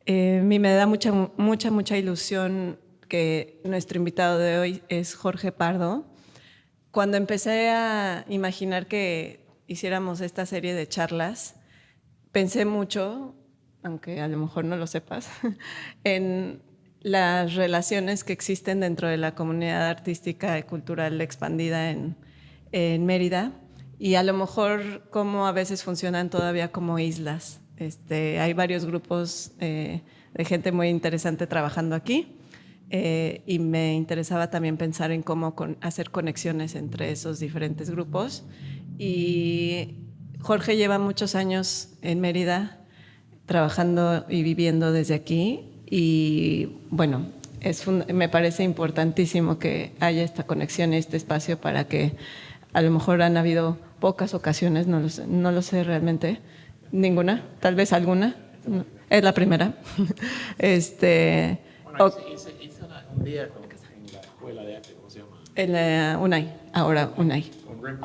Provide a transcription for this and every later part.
A mí me da mucha ilusión que nuestro invitado de hoy es Jorge Pardo. Cuando empecé a imaginar que hiciéramos esta serie de charlas, pensé mucho, aunque a lo mejor no lo sepas, en las relaciones que existen dentro de la comunidad artística y cultural expandida en Mérida, y a lo mejor cómo a veces funcionan todavía como islas. Hay varios grupos de gente muy interesante trabajando aquí, y me interesaba también pensar en cómo hacer conexiones entre esos diferentes grupos. Y Jorge lleva muchos años en Mérida trabajando y viviendo desde aquí, y bueno, me parece importantísimo que haya esta conexión y este espacio para que a lo mejor han habido pocas ocasiones, no lo sé realmente, ninguna, tal vez alguna, es la primera. Bueno, hice un día en la escuela de arte, ¿cómo se llama? En la UNAI, ahora UNAI. Con Rick.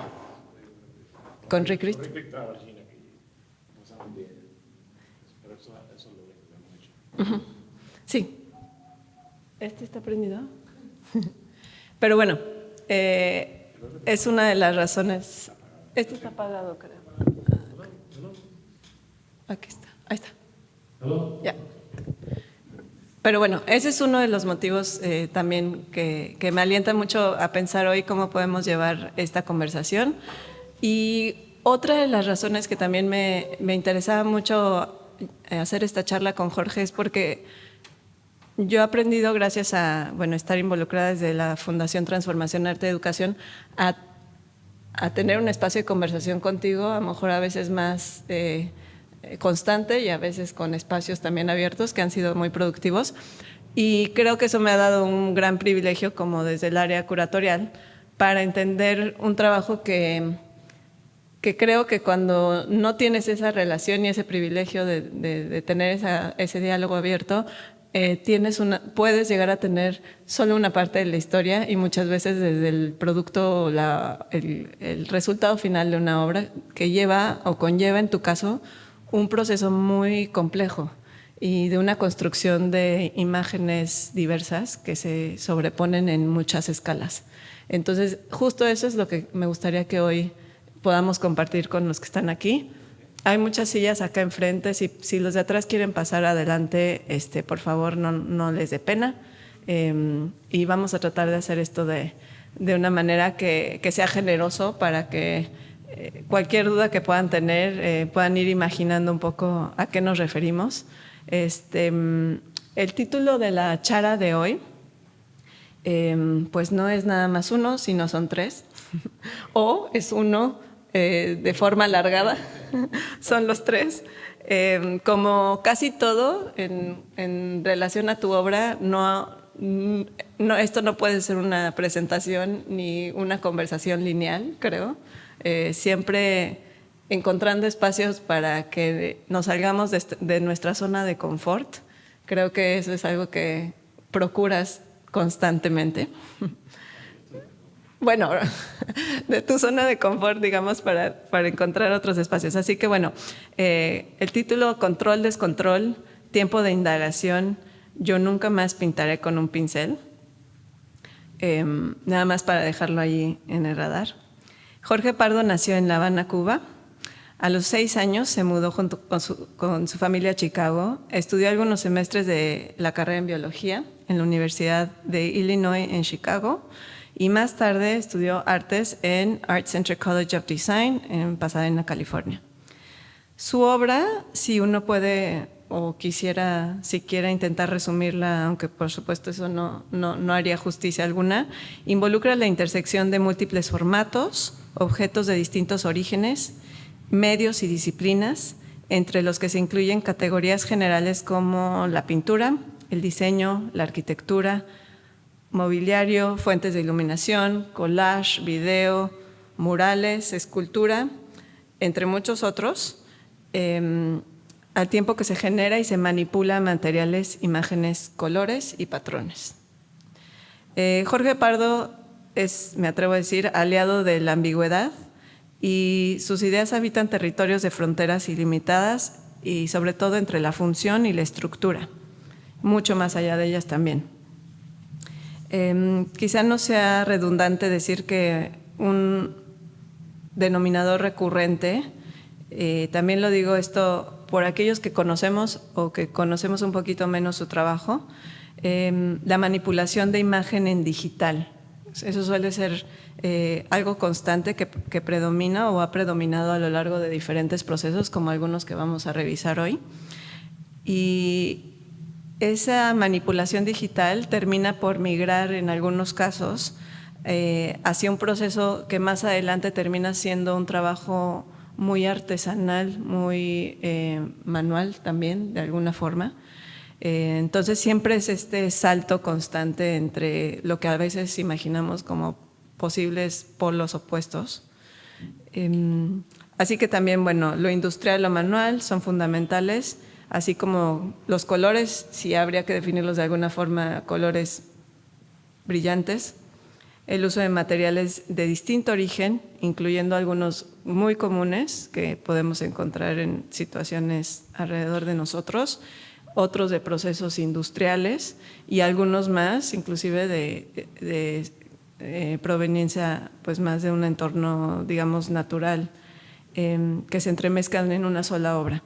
Con Rick Rist. Con Rick Regina, que pasamos un día. Pero eso es lo único que hemos hecho. Sí. ¿Este está prendido? Pero bueno, es una de las razones. Este está apagado, creo. Aquí está, ahí está. Ya. Pero bueno, ese es uno de los motivos también que me alienta mucho a pensar hoy cómo podemos llevar esta conversación. Y otra de las razones que también me interesaba mucho hacer esta charla con Jorge es porque yo he aprendido, gracias a estar involucrada desde la Fundación Transformación Arte y Educación, a tener un espacio de conversación contigo, a lo mejor a veces más constante y a veces con espacios también abiertos que han sido muy productivos. Y creo que eso me ha dado un gran privilegio como desde el área curatorial para entender un trabajo que creo que cuando no tienes esa relación y ese privilegio de tener ese diálogo abierto, puedes llegar a tener solo una parte de la historia y muchas veces desde el producto, el resultado final de una obra que lleva o conlleva, en tu caso, un proceso muy complejo y de una construcción de imágenes diversas que se sobreponen en muchas escalas. Entonces, justo eso es lo que me gustaría que hoy podamos compartir con los que están aquí. Hay muchas sillas acá enfrente, si los de atrás quieren pasar adelante, por favor no les dé pena, y vamos a tratar de hacer esto de una manera que sea generoso para que cualquier duda que puedan tener puedan ir imaginando un poco a qué nos referimos. El título de la charla de hoy pues no es nada más uno, sino son tres, o es uno de forma alargada, son los tres. Como casi todo en relación a tu obra, esto no puede ser una presentación ni una conversación lineal, creo. Siempre encontrando espacios para que nos salgamos de nuestra zona de confort. Creo que eso es algo que procuras constantemente. Bueno, de tu zona de confort, digamos, para encontrar otros espacios. Así que bueno, el título Control, Descontrol, Tiempo de Indagación, yo nunca más pintaré con un pincel. Nada más para dejarlo ahí en el radar. Jorge Pardo nació en La Habana, Cuba. A los 6 años se mudó junto con su familia a Chicago. Estudió algunos semestres de la carrera en biología en la Universidad de Illinois en Chicago, y más tarde estudió artes en Art Center College of Design en Pasadena, California. Su obra, si uno puede o quisiera siquiera intentar resumirla, aunque por supuesto eso no haría justicia alguna, involucra la intersección de múltiples formatos, objetos de distintos orígenes, medios y disciplinas, entre los que se incluyen categorías generales como la pintura, el diseño, la arquitectura, mobiliario, fuentes de iluminación, collage, video, murales, escultura, entre muchos otros, al tiempo que se genera y se manipula materiales, imágenes, colores y patrones. Jorge Pardo es, me atrevo a decir, aliado de la ambigüedad, y sus ideas habitan territorios de fronteras ilimitadas y sobre todo entre la función y la estructura, mucho más allá de ellas también. Quizá no sea redundante decir que un denominador recurrente, también lo digo esto por aquellos que conocemos o que conocemos un poquito menos su trabajo, la manipulación de imagen en digital. Eso suele ser algo constante que predomina o ha predominado a lo largo de diferentes procesos, como algunos que vamos a revisar hoy. Y esa manipulación digital termina por migrar en algunos casos hacia un proceso que más adelante termina siendo un trabajo muy artesanal, muy manual también, de alguna forma. Entonces siempre es este salto constante entre lo que a veces imaginamos como posibles polos opuestos. Así que también, bueno, lo industrial y lo manual son fundamentales, así como los colores, si habría que definirlos de alguna forma, colores brillantes, el uso de materiales de distinto origen, incluyendo algunos muy comunes que podemos encontrar en situaciones alrededor de nosotros, otros de procesos industriales y algunos más, inclusive de proveniencia pues más de un entorno, digamos, natural, que se entremezclan en una sola obra.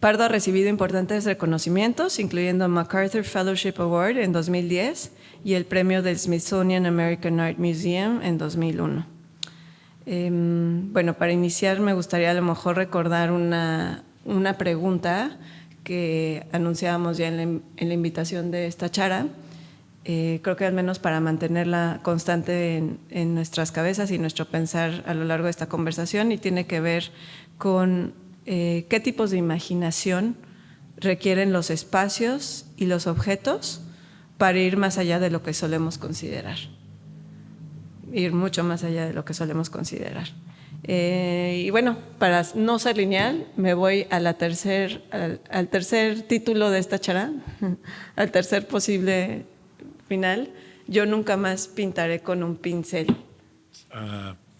Pardo ha recibido importantes reconocimientos, incluyendo el MacArthur Fellowship Award en 2010 y el premio del Smithsonian American Art Museum en 2001. Bueno, para iniciar me gustaría a lo mejor recordar una pregunta que anunciábamos ya en la invitación de esta charla. Creo que al menos para mantenerla constante en nuestras cabezas y nuestro pensar a lo largo de esta conversación, y tiene que ver con qué tipos de imaginación requieren los espacios y los objetos para ir más allá de lo que solemos considerar, ir mucho más allá de lo que solemos considerar. Y bueno, para no ser lineal, me voy a al tercer título de esta charla, al tercer posible final. Yo nunca más pintaré con un pincel.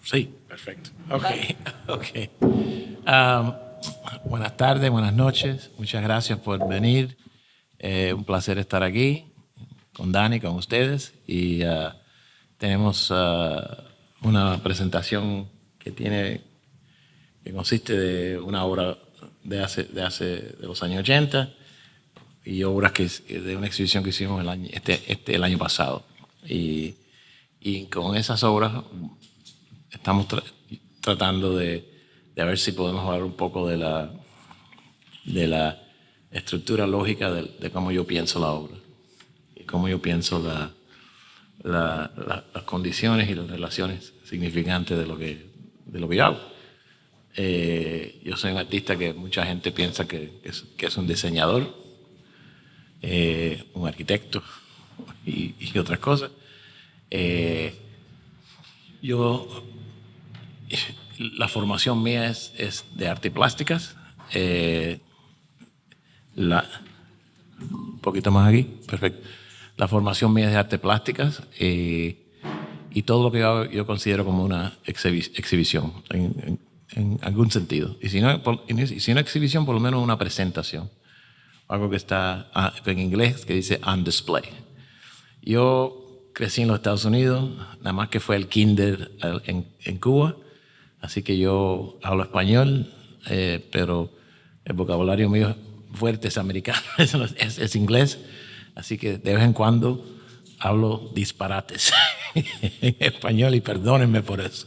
Sí, perfecto. Ok. Buenas tardes, buenas noches. Muchas gracias por venir. Un placer estar aquí con Dani, con ustedes. Y tenemos una presentación que consiste de una obra de los años 80 y obras de una exhibición que hicimos el año pasado. Y con esas obras estamos tratando de ver si podemos hablar un poco de la estructura lógica de cómo yo pienso la obra y cómo yo pienso las condiciones y las relaciones significantes de lo que yo hago. Yo soy un artista que mucha gente piensa que es un diseñador, un arquitecto y otras cosas. La formación mía es de artes plásticas. Un poquito más aquí, perfecto. La formación mía es de artes plásticas y todo lo que yo hago yo considero como una exhibición en algún sentido. Y si no exhibición, por lo menos una presentación. Algo que está en inglés que dice on display. Yo crecí en los Estados Unidos, nada más que fue el kinder en Cuba, así que yo hablo español, pero el vocabulario mío fuerte es americano, es inglés, así que de vez en cuando hablo disparates en español y perdónenme por eso.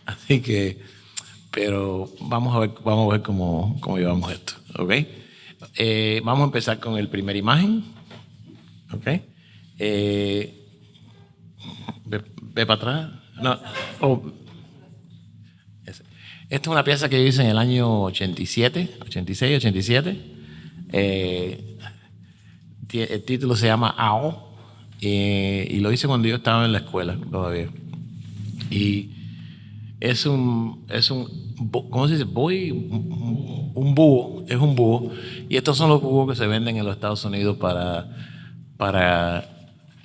Así que, pero vamos a ver cómo llevamos esto, ¿ok? Vamos a empezar con el primer imagen, ¿ok? Ve para atrás. No. Esta es una pieza que yo hice en el año 86, 87. El título se llama AO y lo hice cuando yo estaba en la escuela todavía. Y es un ¿cómo se dice? Un búho, es un búho. Y estos son los búhos que se venden en los Estados Unidos para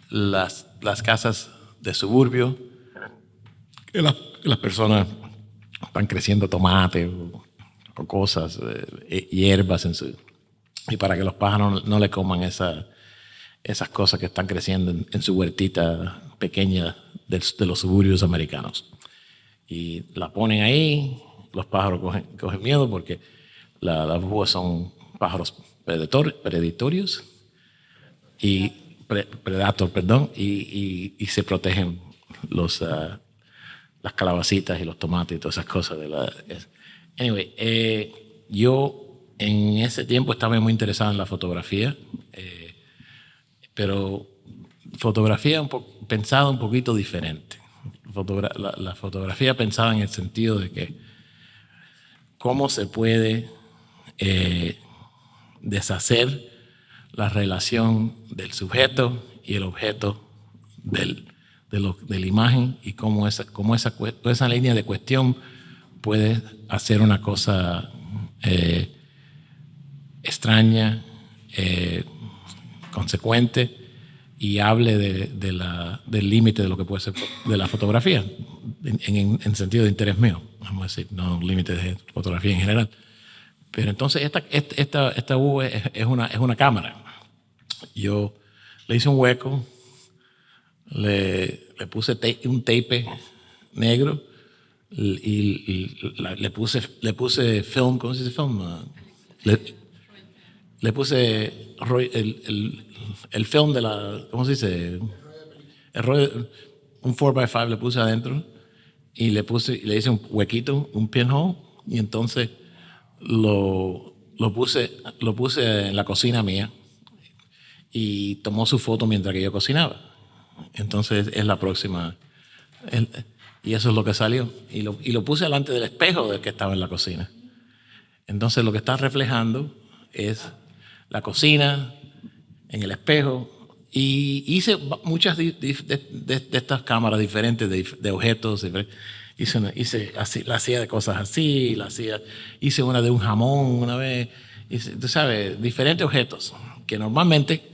las casas de suburbio, que las personas están creciendo tomate o cosas, hierbas y para que los pájaros no le coman esas cosas que están creciendo en su huertita pequeña de los suburbios americanos. Y la ponen ahí, los pájaros cogen miedo porque las búhos son pájaros predatorios y y se protegen las calabacitas y los tomates y todas esas cosas. Anyway, yo en ese tiempo estaba muy interesado en la fotografía, pero fotografía pensada un poquito diferente. La fotografía pensaba en el sentido de que cómo se puede deshacer la relación del sujeto y el objeto de la imagen y cómo esa línea de cuestión puede hacer una cosa extraña, consecuente y hable del límite de lo que puede ser de la fotografía en sentido de interés mío, vamos a decir, no un límite de fotografía en general. Pero entonces esta U es una cámara. Yo le hice un hueco, le puse un tape negro y le puse film, ¿cómo se dice film? Le puse el film de la, ¿cómo se dice? Un 4x5 le puse adentro y le hice un huequito, un pinhole, y entonces lo puse en la cocina mía y tomó su foto mientras que yo cocinaba. Entonces es la próxima. Y eso es lo que salió. Y lo puse delante del espejo del que estaba en la cocina. Entonces lo que está reflejando es la cocina en el espejo. Y hice muchas de estas cámaras diferentes, de objetos. La hacía de cosas así, hice una de un jamón una vez. Tú sabes, diferentes objetos que normalmente,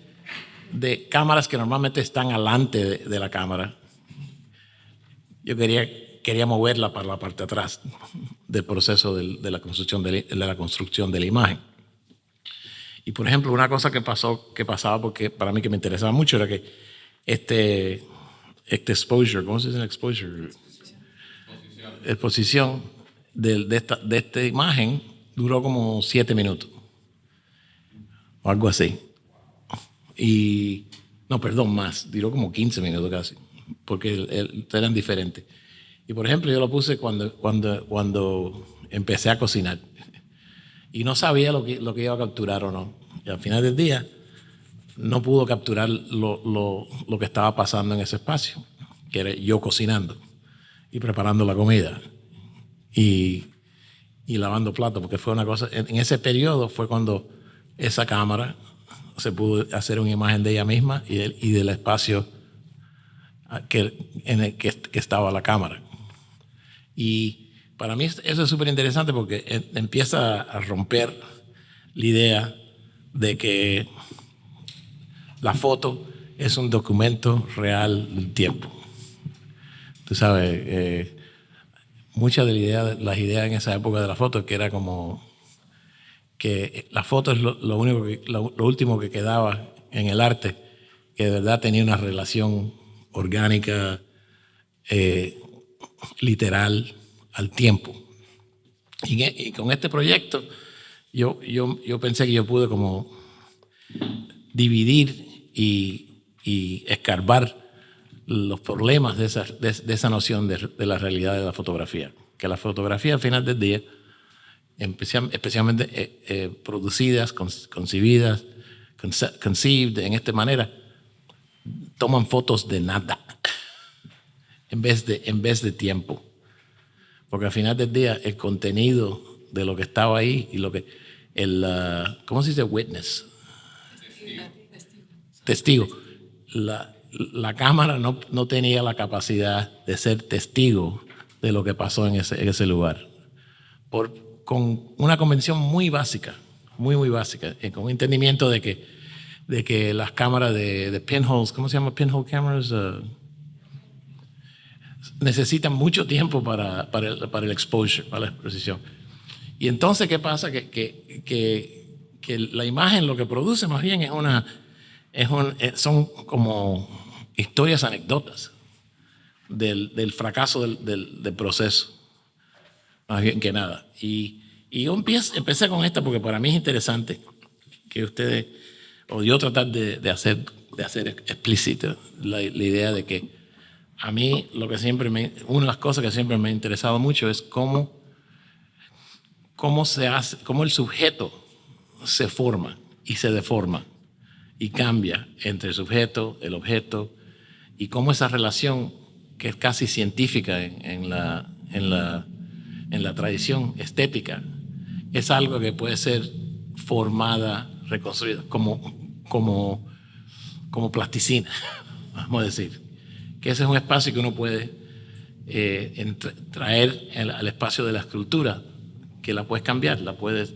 de cámaras que normalmente están alante de la cámara. Yo quería moverla para la parte de atrás del proceso de la construcción de la imagen. Y por ejemplo, una cosa que pasaba porque para mí que me interesaba mucho era que este exposure, ¿cómo se dice exposure? Exposición de esta imagen duró como 7 minutos o algo así. No, perdón, más, duró como 15 minutos casi, porque eran diferentes. Y por ejemplo, yo lo puse cuando empecé a cocinar y no sabía lo que iba a capturar o no. Y al final del día no pudo capturar lo que estaba pasando en ese espacio, que era yo cocinando y preparando la comida y lavando platos, porque fue una cosa, en ese periodo fue cuando esa cámara se pudo hacer una imagen de ella misma y del espacio en el que estaba la cámara. Y para mí eso es súper interesante porque empieza a romper la idea de que la foto es un documento real del tiempo. Tú sabes, muchas de las ideas en esa época de la foto que era como que la foto es lo último que quedaba en el arte, que de verdad tenía una relación orgánica, literal, al tiempo. Y con este proyecto yo pensé que yo pude como dividir y escarbar los problemas de esa noción de la realidad de la fotografía. Que la fotografía al final del día, especialmente producidas, concebidas, conceived en esta manera, toman fotos de nada en vez de tiempo. Porque al final del día el contenido de lo que estaba ahí y lo que ¿cómo se dice? Witness. Testigo. La cámara no tenía la capacidad de ser testigo de lo que pasó en ese lugar. Con una convención muy básica, muy básica, con un entendimiento de que las cámaras de pinholes, ¿cómo se llama? Pinhole cameras, necesitan mucho tiempo para el exposure, para la exposición. Y entonces, ¿qué pasa? Que la imagen lo que produce más bien son como historias, anécdotas del fracaso del proceso, más bien que nada. Y yo empecé con esta porque para mí es interesante que ustedes, o yo tratar de hacer explícita la idea de que a mí una de las cosas que siempre me ha interesado mucho es cómo el sujeto se forma y se deforma y cambia entre el sujeto, el objeto, y cómo esa relación, que es casi científica en la tradición estética, es algo que puede ser formada, reconstruida, como plasticina, vamos a decir. Que ese es un espacio que uno puede traer al espacio de la escultura, que la puedes cambiar,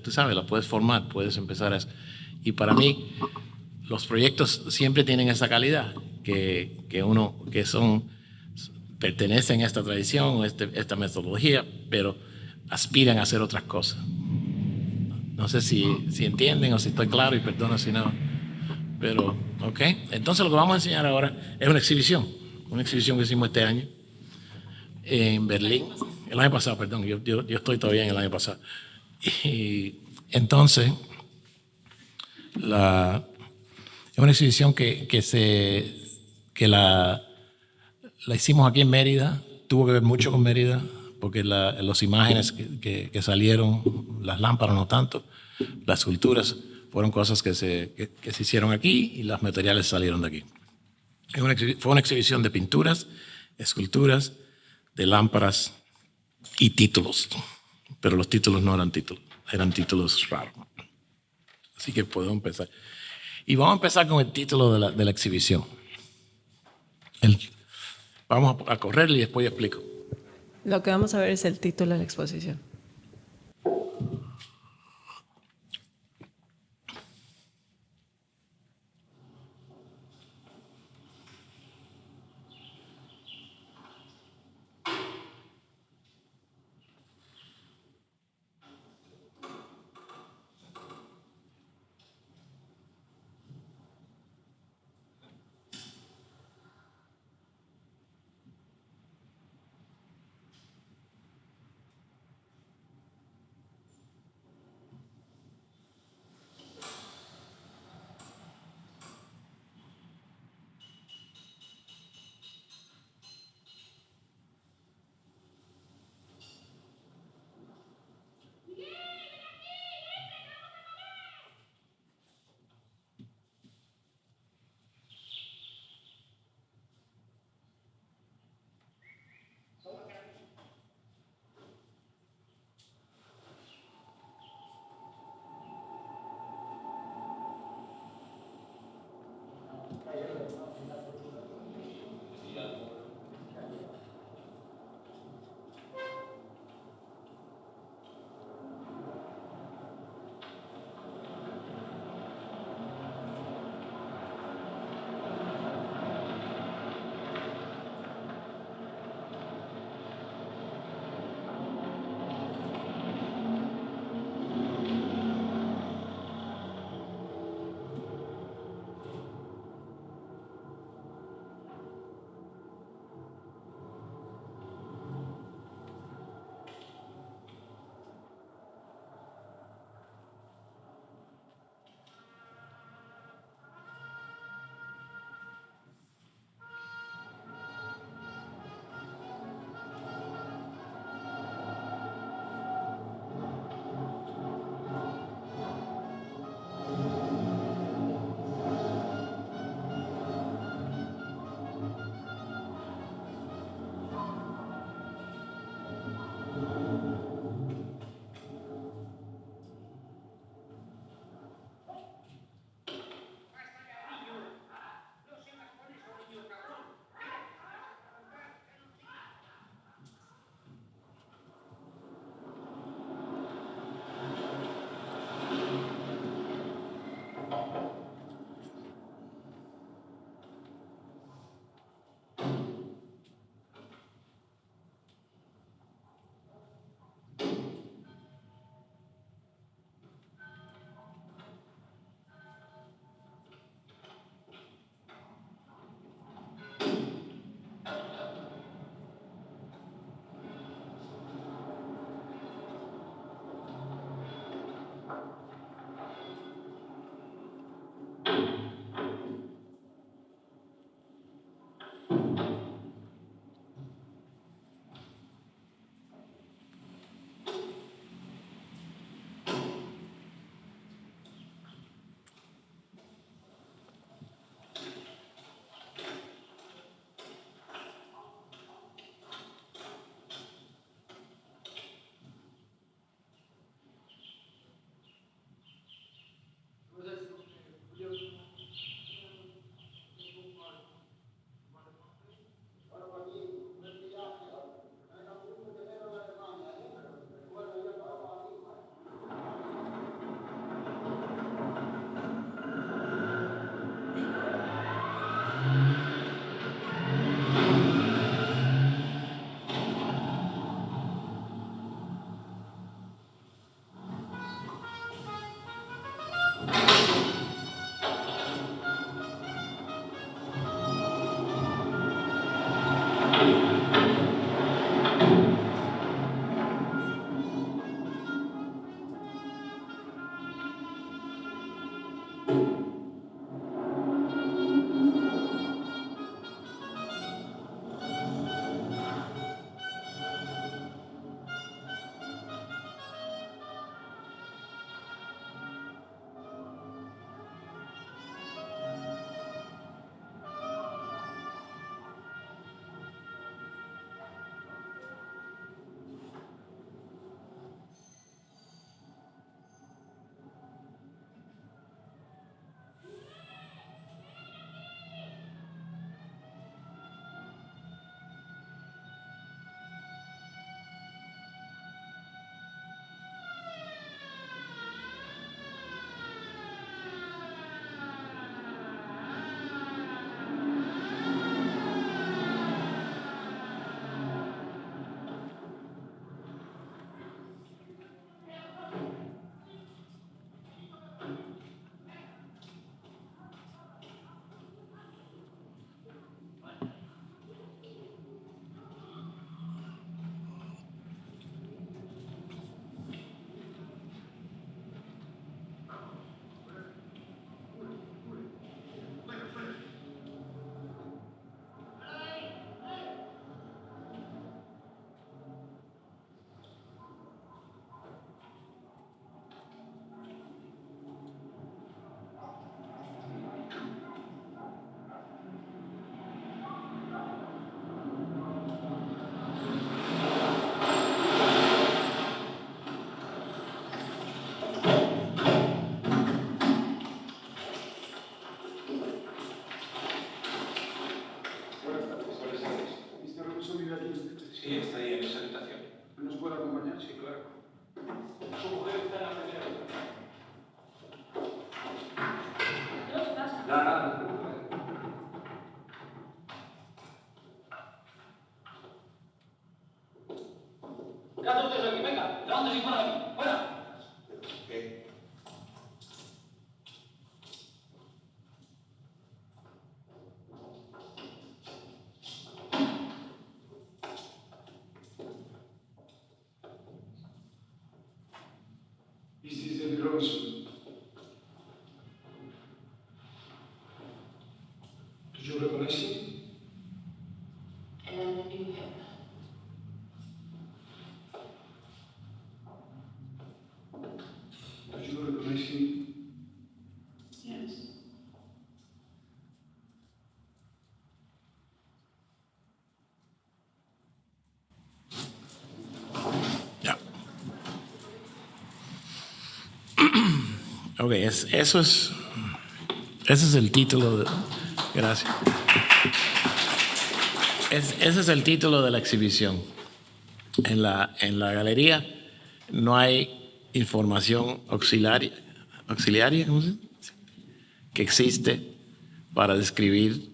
tú sabes, la puedes formar, puedes empezar a... Y para mí, los proyectos siempre tienen esa calidad, que pertenecen a esta tradición, o esta metodología, pero aspiran a hacer otras cosas. No sé si entienden o si estoy claro, y perdona si no. Pero, ok. Entonces lo que vamos a enseñar ahora es una exhibición que hicimos este año en Berlín. El año pasado, perdón, yo estoy todavía en el año pasado. Y entonces, es una exhibición que la hicimos aquí en Mérida. Tuvo que ver mucho con Mérida, porque las imágenes que salieron, las lámparas no tanto, las esculturas, fueron cosas que se hicieron aquí y los materiales salieron de aquí. Fue una exhibición de pinturas, esculturas, de lámparas y títulos. Pero los títulos no eran títulos, eran títulos raros. Así que puedo empezar. Y vamos a empezar con el título de la exhibición. Vamos a correrle y después yo explico. Lo que vamos a ver es el título de la exposición. vive aquí? Sí, está ahí en esa habitación. ¿Nos puede acompañar? Sí, claro. Su mujer está en la primera habitación. ¿Qué os pasa? Nada. ¿Qué hacen ustedes aquí? Venga, levántense y fuera de aquí. ¡Fuera! ¿Qué? This is David Robinson. Did you recognize him? And then I knew him. Did you recognize him? Yes. Ya. Ok, ese es el título de... Gracias. Ese es el título de la exhibición. En la galería no hay información auxiliaria, ¿cómo se dice? Que existe para describir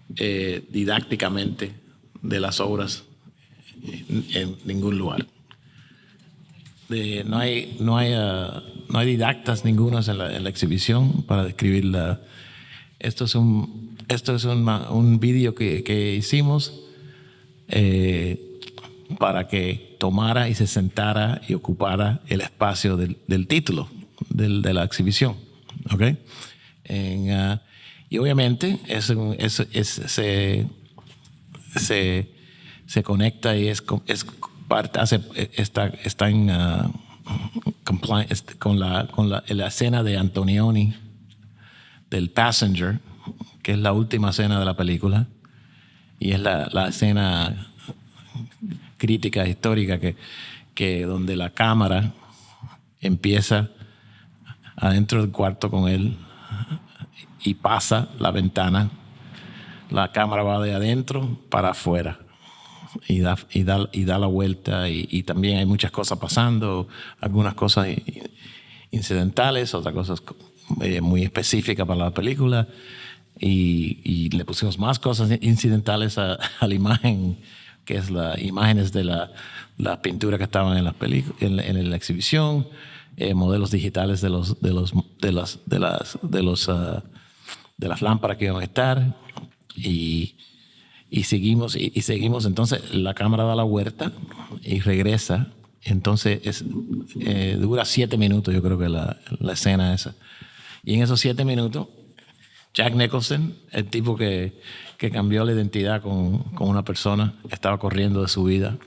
didácticamente de las obras en ningún lugar. No hay didactas ningunas en la exhibición para describirla. Esto es un vídeo que hicimos para que tomara y se sentara y ocupara el espacio del título de la exhibición. ¿Okay? Y obviamente se conecta y es parte, está en compliance con la escena de Antonioni del Passenger, que es la última escena de la película y es la escena crítica histórica que donde la cámara empieza adentro del cuarto con él y pasa la ventana, la cámara va de adentro para afuera y da la vuelta y también hay muchas cosas pasando, algunas cosas incidentales, otras cosas muy específicas para la película y le pusimos más cosas incidentales a la imagen, que es las imágenes de la pintura que estaban en en la exhibición, modelos digitales de las lámparas que iban a estar y seguimos entonces la cámara da la vuelta y regresa, entonces dura 7 minutos, yo creo que la escena esa, y en esos 7 minutos Jack Nicholson, el tipo que cambió la identidad con una persona que estaba corriendo de su vida,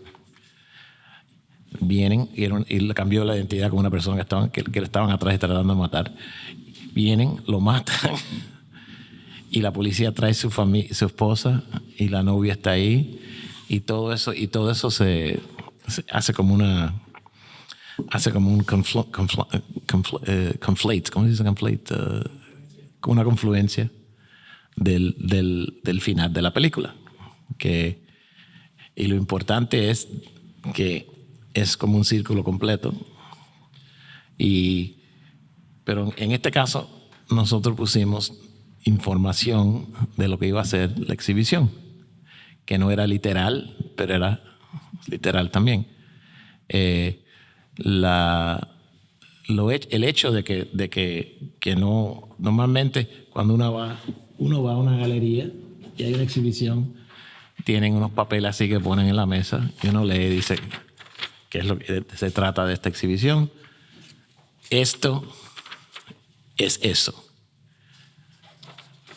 vienen y le cambió la identidad con una persona que le estaban atrás y tratando de matar. Vienen, lo matan y la policía trae su esposa y la novia está ahí y todo eso se hace como un conflate, ¿cómo se dice conflate? Como una confluencia del final de la película. Y lo importante es que es como un círculo completo. Pero en este caso, nosotros pusimos información de lo que iba a ser la exhibición, que no era literal, pero era literal también. El hecho de que no, normalmente cuando uno va a una galería y hay una exhibición, tienen unos papeles así que ponen en la mesa y uno lee y dice qué es lo que se trata de esta exhibición. Esto es eso,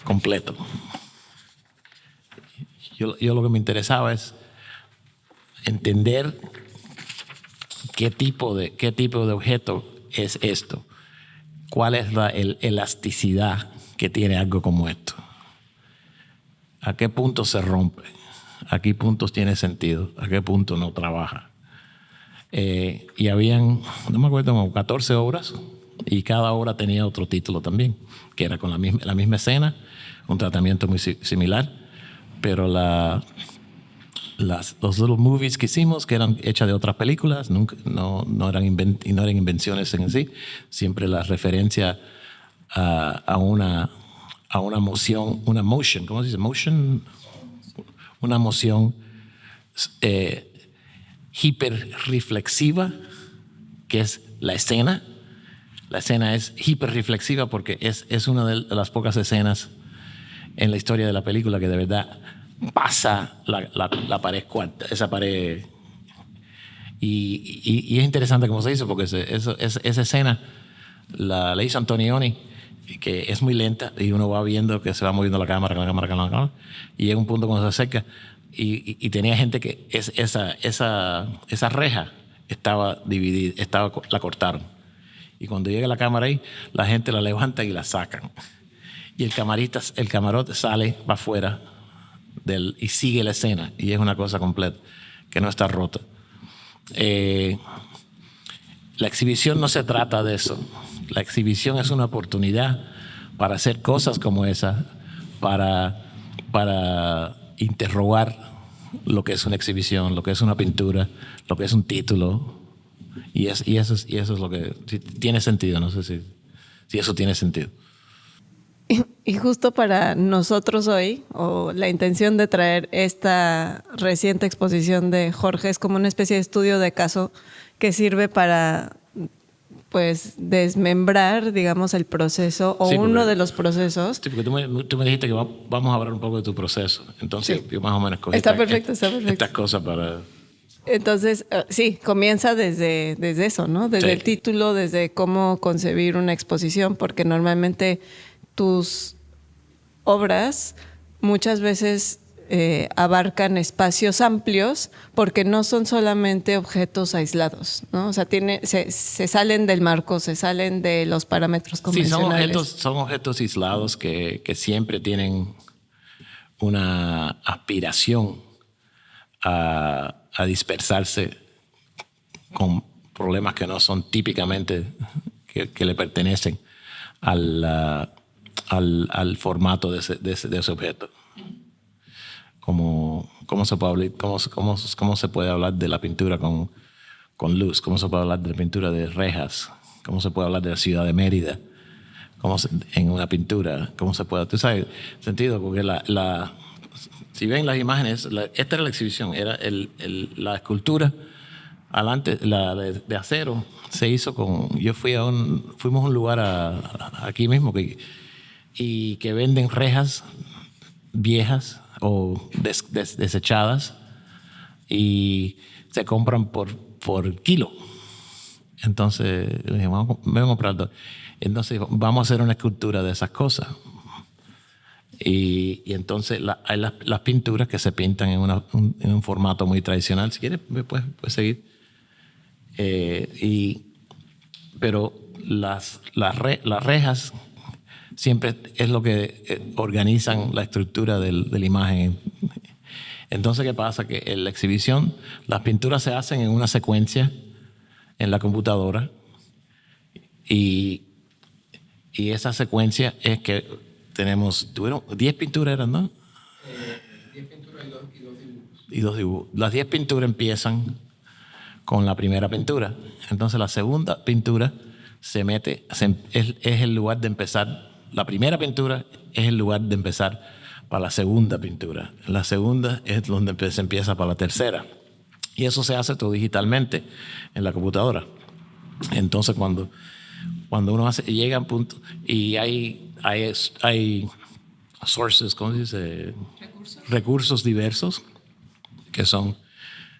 completo. Yo lo que me interesaba es entender qué tipo de objeto es esto, cuál es la elasticidad que tiene algo como esto, a qué punto se rompe, a qué puntos tiene sentido, a qué punto no trabaja. Y habían, no me acuerdo, como 14 obras y cada obra tenía otro título también, que era con la misma escena, un tratamiento muy similar, pero los little movies que hicimos, que eran hechas de otras películas, nunca, no eran invenciones en sí, siempre la referencia a una moción, ¿cómo se dice? Una moción hiperreflexiva, que es la escena. La escena es hiperreflexiva porque es una de las pocas escenas en la historia de la película que de verdad pasa la pared cuarta, esa pared. Y es interesante cómo se hizo, porque esa escena la hizo Antonioni, que es muy lenta, y uno va viendo que se va moviendo la cámara, y llega un punto cuando se acerca, y tenía gente que esa reja estaba dividida, la cortaron. Y cuando llega la cámara ahí, la gente la levanta y la sacan. Y el camarote sale para afuera y sigue la escena. Y es una cosa completa, que no está rota. La exhibición no se trata de eso. La exhibición es una oportunidad para hacer cosas como esa, para interrogar lo que es una exhibición, lo que es una pintura, lo que es un título. Y eso es lo que tiene sentido. No sé si eso tiene sentido. Y justo para nosotros hoy, o la intención de traer esta reciente exposición de Jorge es como una especie de estudio de caso que sirve para, pues, desmembrar, digamos, el proceso o uno de los procesos. Sí, porque tú me dijiste que vamos a hablar un poco de tu proceso. Entonces, yo más o menos cogí Está perfecto. estas cosas para... Entonces, sí, comienza desde eso, ¿no? Desde el título, desde cómo concebir una exposición, porque normalmente tus obras muchas veces abarcan espacios amplios porque no son solamente objetos aislados, ¿no? O sea, se salen del marco, se salen de los parámetros convencionales. Sí, son objetos aislados que siempre tienen una aspiración a dispersarse con problemas que no son típicamente que le pertenecen al formato de ese objeto. ¿Cómo se puede hablar de la pintura con luz? ¿Cómo se puede hablar de la pintura de rejas? ¿Cómo se puede hablar de la ciudad de Mérida? En una pintura, ¿cómo se puede? Tú sabes, sentido, porque si ven las imágenes, esta era la exhibición, era la escultura adelante, la de acero, se hizo fuimos a un lugar aquí mismo y que venden rejas viejas o desechadas y se compran por kilo. Entonces le dije, vamos a comprar. Entonces vamos a hacer una escultura de esas cosas. Y entonces hay las pinturas que se pintan en un formato muy tradicional. Si quieres, puedes seguir. Pero las rejas siempre es lo que organizan la estructura de la imagen. Entonces, ¿qué pasa? Que en la exhibición las pinturas se hacen en una secuencia en la computadora y esa secuencia es que tuvieron 10 pinturas, ¿eran, no? 10 pinturas y 2 dibujos. Las 10 pinturas empiezan con la primera pintura. Entonces la segunda pintura es el lugar de empezar. La primera pintura es el lugar de empezar para la segunda pintura. La segunda es donde se empieza para la tercera. Y eso se hace todo digitalmente en la computadora. Entonces cuando uno llega a un punto y hay sources, ¿cómo se dice? Recursos diversos que son,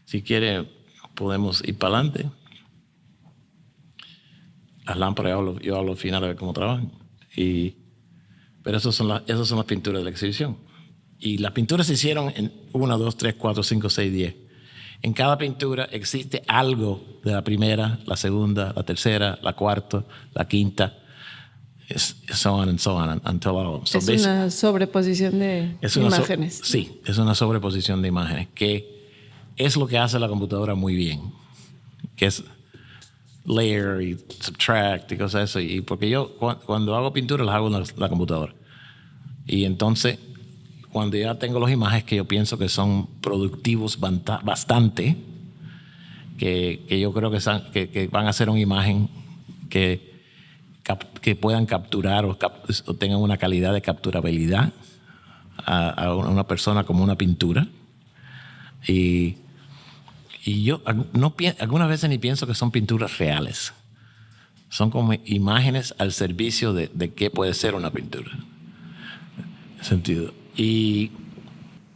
si quiere, podemos ir para adelante. Las lámparas, yo hablo al final a ver cómo trabajan. Pero esas son las pinturas de la exhibición. Y las pinturas se hicieron en 1, 2, 3, 4, 5, 6, 10. En cada pintura existe algo de la primera, la segunda, la tercera, la cuarta, la quinta, so on and so on until all of them. Es una sobreposición de imágenes. Sí, es una sobreposición de imágenes, que es lo que hace la computadora muy bien, que es layer y subtract y cosas así. Y porque yo cuando hago pintura las hago en la computadora. Y entonces cuando ya tengo las imágenes que yo pienso que son productivos bastante, que yo creo que van a ser una imagen que puedan capturar o tengan una calidad de capturabilidad a una persona como una pintura. Y yo algunas veces ni pienso que son pinturas reales. Son como imágenes al servicio de qué puede ser una pintura. En sentido. Y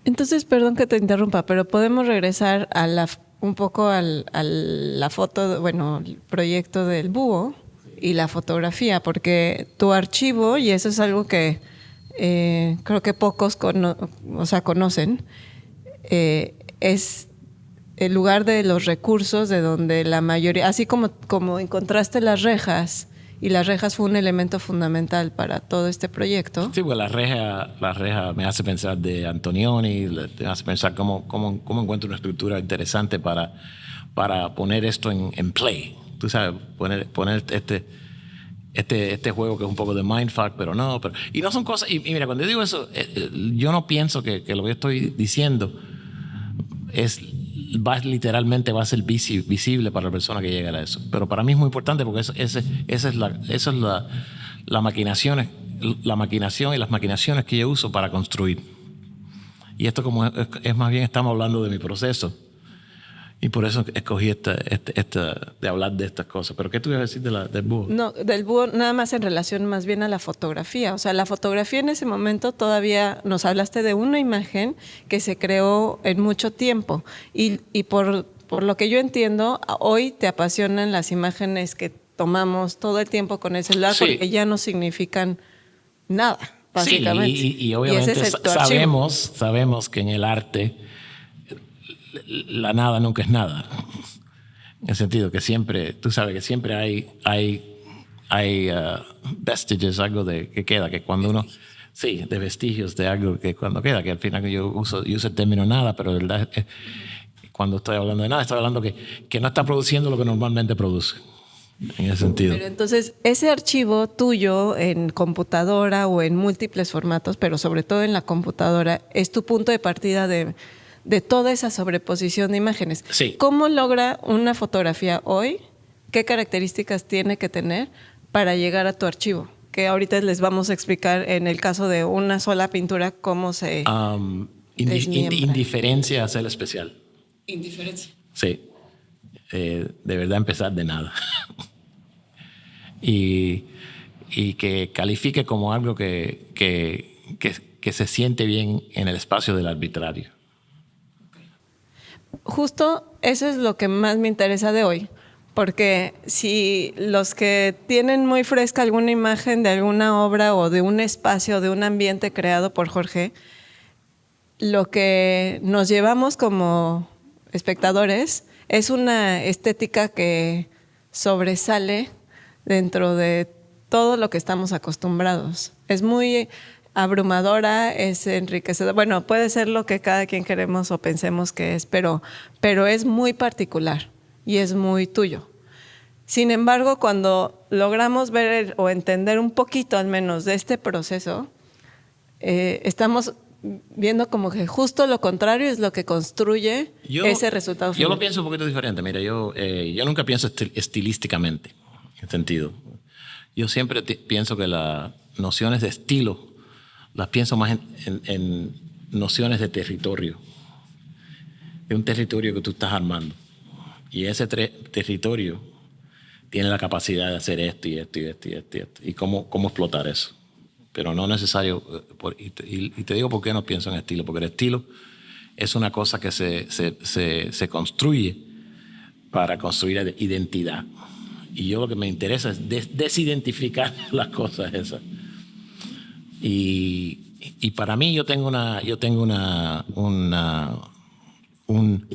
Entonces, perdón que te interrumpa, pero podemos regresar un poco a la foto, el proyecto del búho y la fotografía, porque tu archivo, y eso es algo que creo que pocos conocen, es el lugar de los recursos de donde la mayoría, así como encontraste las rejas, y las rejas fue un elemento fundamental para todo este proyecto. sí, pues la reja me hace pensar de Antonioni, me hace pensar cómo encuentro una estructura interesante para poner esto en play. Tú sabes, poner este juego que es un poco de mindfuck, pero no. Y no son cosas. Y mira, cuando yo digo eso, yo no pienso que lo que estoy diciendo literalmente va a ser visible para la persona que llega a eso. Pero para mí es muy importante porque esa es la maquinación y las maquinaciones que yo uso para construir. Y esto como es más bien estamos hablando de mi proceso. Y por eso escogí de hablar de estas cosas. ¿Pero qué tú ibas a decir del búho? No, del búho nada más en relación más bien a la fotografía. O sea, la fotografía en ese momento todavía nos hablaste de una imagen que se creó en mucho tiempo. Y por lo que yo entiendo, hoy te apasionan las imágenes que tomamos todo el tiempo con el celular, sí, porque ya no significan nada, básicamente. Sí, y obviamente sabemos que en el arte la nada nunca es nada. En el sentido que siempre, tú sabes que siempre hay vestiges, algo que queda, que cuando uno, sí, de vestigios de algo que cuando queda, que al final yo uso el término nada, pero de verdad cuando estoy hablando de nada, estoy hablando que no está produciendo lo que normalmente produce. En ese sentido. Pero entonces, ese archivo tuyo en computadora o en múltiples formatos, pero sobre todo en la computadora, es tu punto de partida de toda esa sobreposición de imágenes. Sí. ¿Cómo logra una fotografía hoy? ¿Qué características tiene que tener para llegar a tu archivo? Que ahorita les vamos a explicar en el caso de una sola pintura cómo se indiferencia a ser especial. Indiferencia. Sí. De verdad empezar de nada. y que califique como algo que se siente bien en el espacio del arbitrario. Justo eso es lo que más me interesa de hoy, porque si los que tienen muy fresca alguna imagen de alguna obra o de un espacio, de un ambiente creado por Jorge, lo que nos llevamos como espectadores es una estética que sobresale dentro de todo lo que estamos acostumbrados. Es muy abrumadora, es enriquecedora. Bueno, puede ser lo que cada quien queremos o pensemos que es, pero es muy particular y es muy tuyo. Sin embargo, cuando logramos ver o entender un poquito al menos de este proceso, estamos viendo como que justo lo contrario es lo que construye ese resultado final. Yo lo pienso un poquito diferente. Mira, yo nunca pienso estilísticamente, en sentido. Yo siempre pienso que las nociones de estilo las pienso más en nociones de territorio. Es un territorio que tú estás armando. Y ese territorio tiene la capacidad de hacer esto y esto y esto y esto y esto. Y cómo explotar eso. Pero no necesario. Y te digo por qué no pienso en estilo. Porque el estilo es una cosa que se construye para construir identidad. Y yo lo que me interesa es desidentificar las cosas esas. Y para mí yo tengo un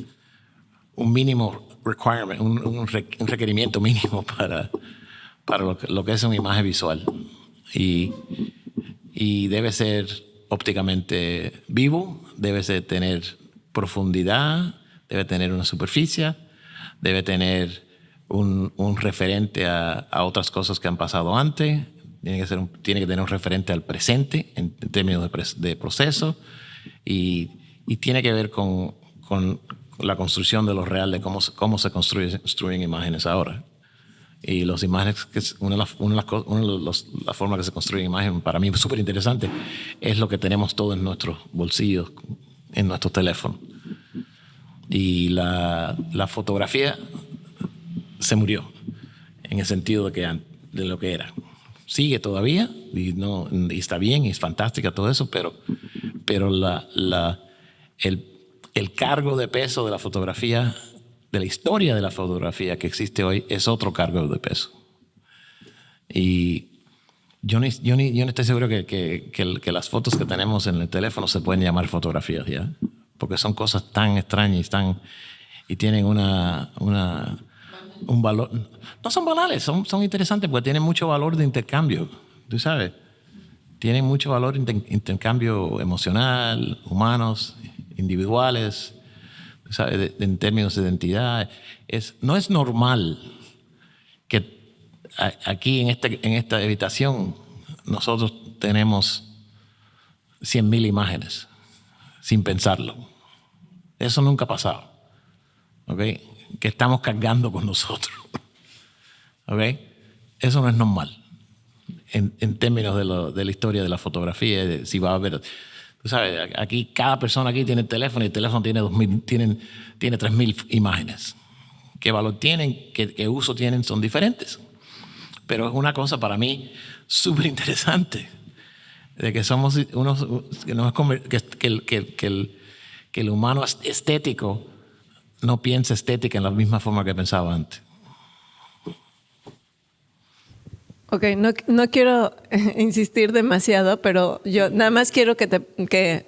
mínimo requirement, un requerimiento mínimo para lo que es una imagen visual. Y debe ser ópticamente vivo, debe tener profundidad, debe tener una superficie, debe tener un referente a otras cosas que han pasado antes. Tiene que tener un referente al presente en términos de proceso y tiene que ver con la construcción de lo real, de cómo se construyen imágenes ahora. Y las imágenes, que es una de las formas que se construyen imágenes, para mí súper interesante, es lo que tenemos todos en nuestros bolsillos, en nuestros teléfonos. Y la fotografía se murió, en el sentido de lo que era. Sigue todavía, y está bien, y es fantástica todo eso, pero el cargo de peso de la fotografía, de la historia de la fotografía que existe hoy, es otro cargo de peso. Y yo no estoy seguro que las fotos que tenemos en el teléfono se pueden llamar fotografías ya, porque son cosas tan extrañas y tienen un valor. No son banales, son interesantes porque tienen mucho valor de intercambio, tú sabes. Tienen mucho valor de intercambio emocional, humanos, individuales, ¿sabes? En términos de identidad. No es normal que aquí en esta habitación nosotros tenemos 100,000 imágenes sin pensarlo. Eso nunca ha pasado. ¿Okay? Que estamos cargando con nosotros. ¿Okay? Eso no es normal en términos de la historia de la fotografía. Si va a haber, tú sabes, aquí cada persona aquí tiene el teléfono y el teléfono tiene 3,000 imágenes. ¿Qué valor tienen? ¿Qué uso tienen? Son diferentes. Pero es una cosa para mí súper interesante de que somos unos que el humano estético no piensa estética en la misma forma que pensaba antes. Ok, no quiero insistir demasiado, pero yo nada más quiero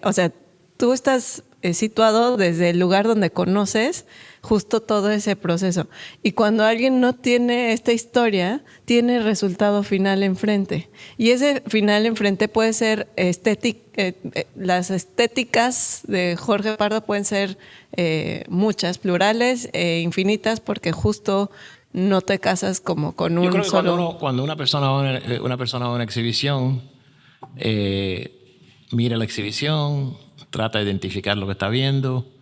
o sea, tú estás situado desde el lugar donde conoces justo todo ese proceso. Y cuando alguien no tiene esta historia, tiene el resultado final enfrente. Y ese final enfrente puede ser las estéticas de Jorge Pardo pueden ser muchas, plurales e infinitas, porque justo no te casas como con un solo. Yo creo que cuando una persona va a una exhibición, mira la exhibición, trata de identificar lo que está viendo,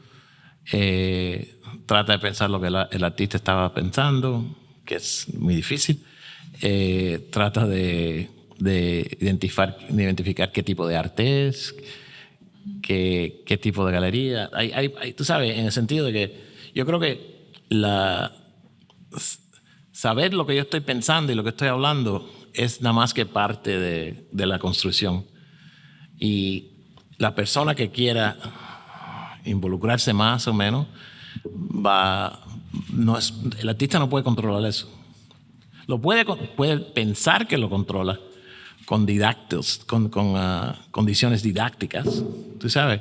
trata de pensar lo que el artista estaba pensando, que es muy difícil, trata de identificar qué tipo de arte es, qué tipo de galería. Tú sabes, en el sentido de que yo creo que saber lo que yo estoy pensando y lo que estoy hablando es nada más que parte de la construcción. Y la persona que quiera involucrarse más o menos, el artista no puede controlar eso. Puede pensar que lo controla con condiciones didácticas. Tú sabes,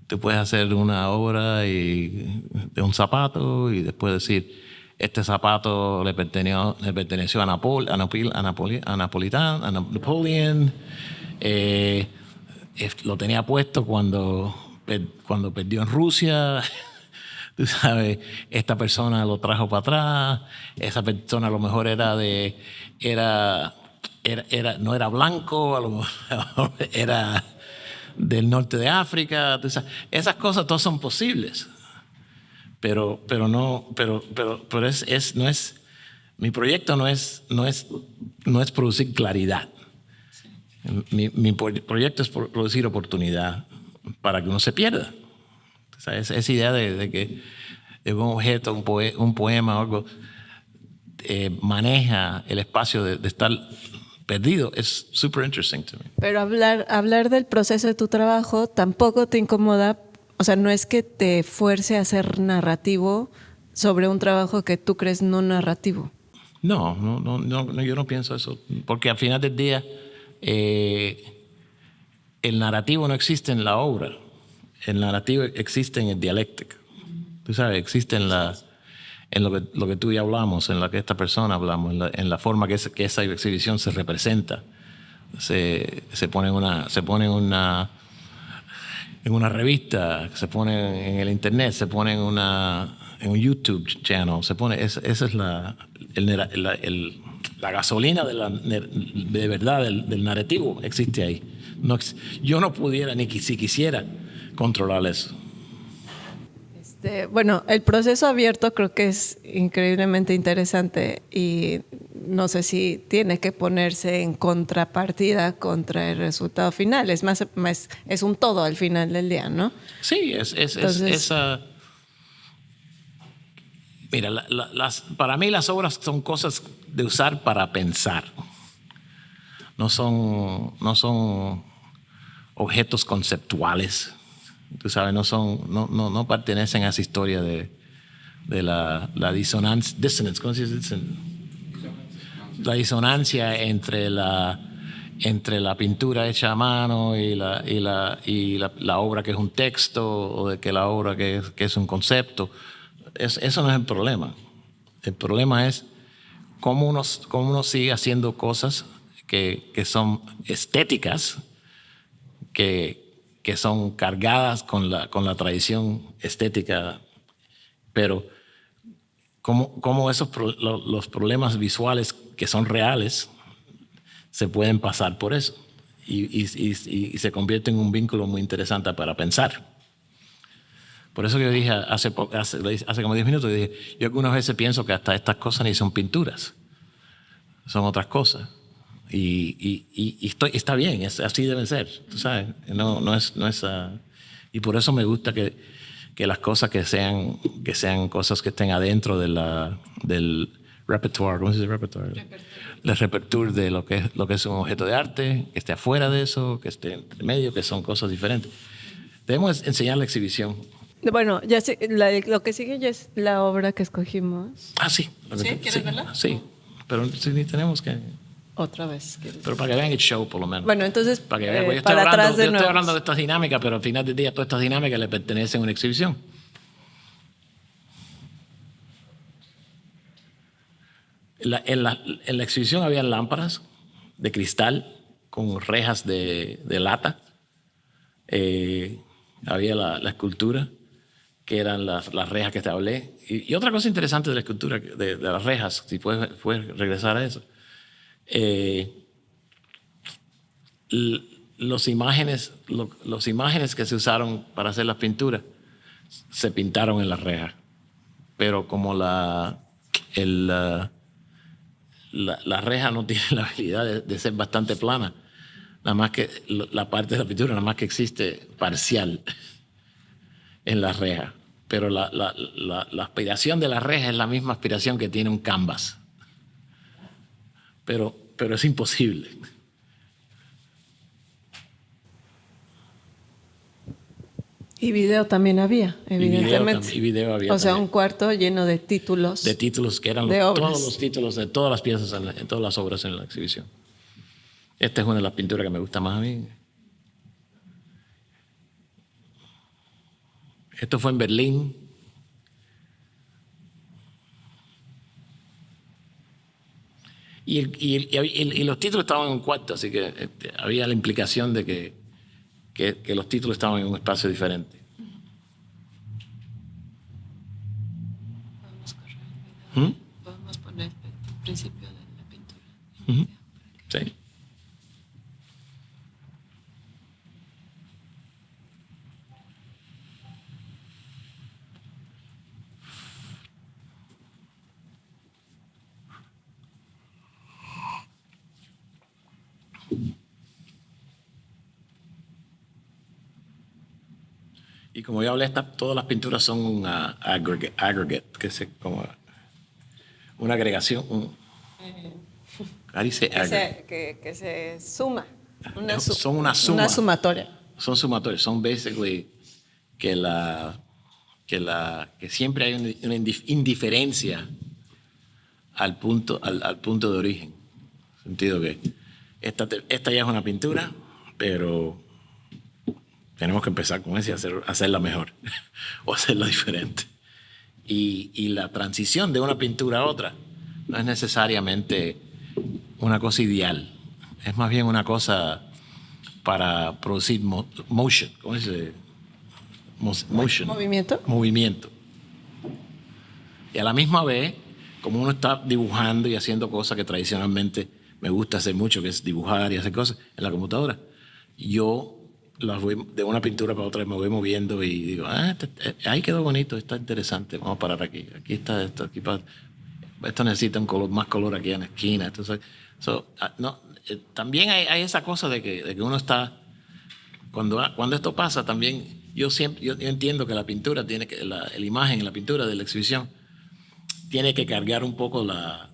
tú puedes hacer una obra de un zapato y después decir, este zapato le perteneció a Napoleon. Lo tenía puesto cuando perdió en Rusia. Tú sabes, esta persona lo trajo para atrás. Esa persona a lo mejor no era blanco, a lo mejor era del norte de África. Tú sabes, esas cosas todas son posibles. Pero mi proyecto no es producir claridad. Mi proyecto es producir oportunidad para que uno se pierda. O sea, esa idea de que un objeto, un poema o algo maneja el espacio de estar perdido es super interesting to me. Pero hablar del proceso de tu trabajo tampoco te incomoda. O sea, no es que te fuerce a ser narrativo sobre un trabajo que tú crees no narrativo. No, yo no pienso eso. Porque al final del día, el narrativo no existe en la obra. El narrativo existe en el dialéctico. Tú sabes, existe en lo que tú y yo hablamos, en lo que esta persona hablamos, en la forma que esa exhibición se representa. Se pone en una revista, se pone en el internet, se pone en un YouTube channel, esa es la gasolina de verdad del narrativo existe ahí. Yo no pudiera, ni si quisiera, controlar eso. Bueno, el proceso abierto creo que es increíblemente interesante y no sé si tiene que ponerse en contrapartida contra el resultado final. Es es un todo al final del día, ¿no? Sí, Entonces, mira, para mí las obras son cosas de usar para pensar. No son objetos conceptuales. Tú sabes, no pertenecen a esa historia de la dissonance, ¿cómo se dice? La disonancia entre la pintura hecha a mano y la obra que es un texto, o de que la obra que es un concepto. Eso no es el problema. El problema es cómo uno sigue haciendo cosas que son estéticas, que son cargadas con la tradición estética, pero cómo los problemas visuales que son reales se pueden pasar por eso y se convierte en un vínculo muy interesante para pensar. Por eso que yo dije hace como 10 minutos, yo algunas veces pienso que hasta estas cosas ni son pinturas, son otras cosas. Y está bien, así deben ser, tú sabes. No es y por eso me gusta que las cosas que sean cosas que estén adentro del repertoire, ¿cómo se dice repertoire? El repertoire de lo que es un objeto de arte, que esté afuera de eso, que esté entre medio, que son cosas diferentes. Debemos enseñar la exhibición. bueno, ya sé, lo que sigue ya es la obra que escogimos. Ah, sí. ¿Sí? ¿Quieres verla? Sí, pero sí, tenemos que... Otra vez. Pero para que vean el show, por lo menos. Bueno, entonces, para que vean, yo para atrás de yo nuevo. estoy hablando de estas dinámicas, pero al final del día todas estas dinámicas le pertenecen a una exhibición. En la exhibición había lámparas de cristal con rejas de lata. Había la escultura, que eran las rejas que te hablé. Y otra cosa interesante de la escultura, de las rejas, si puedes regresar a eso. Los imágenes que se usaron para hacer las pinturas se pintaron en las rejas, pero como la reja no tiene la habilidad de ser bastante plana, nada más que la parte de la pintura nada más que existe parcial en la reja, pero la aspiración de la reja es la misma aspiración que tiene un canvas, pero es imposible. Y video también había, evidentemente. Y video había. O sea, también. un cuarto lleno de títulos. De títulos que eran todos los títulos de todas las piezas, en todas las obras en la exhibición. Esta es una de las pinturas que me gusta más a mí. Esto fue en Berlín. Y los títulos estaban en un cuarto, así que había la implicación de que los títulos estaban en un espacio diferente. Podemos poner el principio de la pintura. Sí. Y como yo hablé, todas las pinturas son un aggregate, que es como una agregación. Dice Que se suma. Son una suma. Una sumatoria. Son sumatorios, son basically que siempre hay una indiferencia al punto de origen. En el sentido que esta ya es una pintura, pero tenemos que empezar con esa y hacerla mejor o hacerla diferente. Y la transición de una pintura a otra no es necesariamente una cosa ideal. Es más bien una cosa para producir motion. ¿Cómo se dice? Motion. ¿Movimiento? Movimiento. Y a la misma vez, como uno está dibujando y haciendo cosas que tradicionalmente me gusta hacer mucho, que es dibujar y hacer cosas en la computadora, yo las voy de una pintura para otra, me voy moviendo y digo, ahí quedó bonito, está interesante, vamos a parar aquí. Aquí está esto, esto necesita un color, más color aquí en la esquina. Entonces, también hay esa cosa de que uno está, cuando esto pasa también, yo entiendo que la pintura tiene que, la imagen, la pintura de la exhibición, tiene que cargar un poco la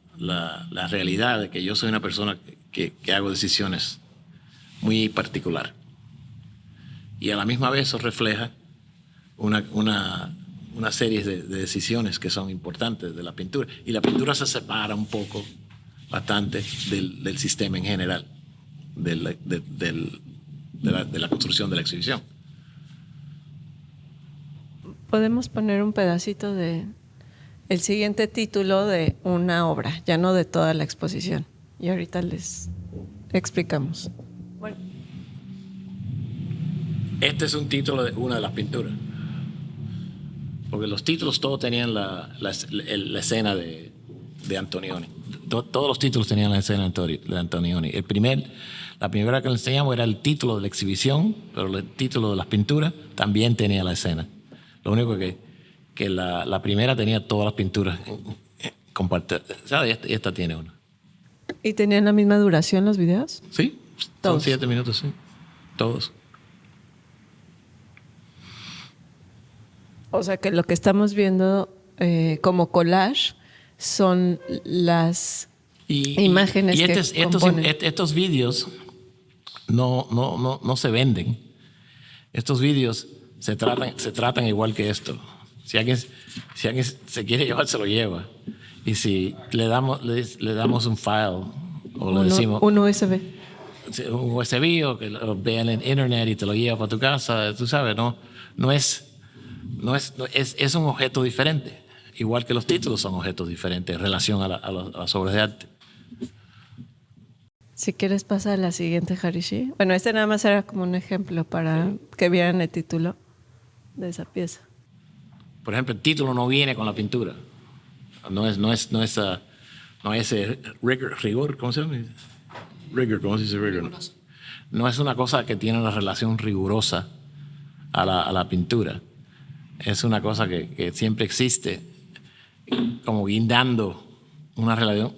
realidad de que yo soy una persona que hago decisiones muy particular. Y a la misma vez eso refleja una serie de decisiones que son importantes de la pintura. Y la pintura se separa un poco, bastante, del sistema en general, de la construcción de la exhibición. Podemos poner un pedacito de el siguiente título de una obra, ya no de toda la exposición. Y ahorita les explicamos. Bueno. Este es un título de una de las pinturas. Porque los títulos todos tenían la escena de Antonioni. Todos los títulos tenían la escena de Antonioni. La primera que le enseñamos era el título de la exhibición, pero el título de las pinturas también tenía la escena. Lo único que la primera tenía todas las pinturas compartidas. ¿Sabes? Y esta tiene una. ¿Y tenían la misma duración los videos? Sí, son 7 minutos, sí. Todos. O sea que lo que estamos viendo como collage son las imágenes que componen. Estos vídeos no se venden. Estos vídeos se tratan igual que esto. Si alguien se quiere llevar, se lo lleva. Y si le damos un file o le decimos un USB. Un USB o que lo vean en internet y te lo lleva para tu casa, tú sabes, es un objeto diferente. Igual que los títulos son objetos diferentes en relación a las obras de arte. Si quieres pasar a la siguiente, Harishi. Bueno, este nada más era como un ejemplo para que vieran el título de esa pieza. Por ejemplo, el título no viene con la pintura. No es rigor, ¿cómo se llama? Rigor, ¿cómo se dice rigor? No es una cosa que tiene una relación rigurosa a la pintura. Es una cosa que siempre existe, como guindando una relación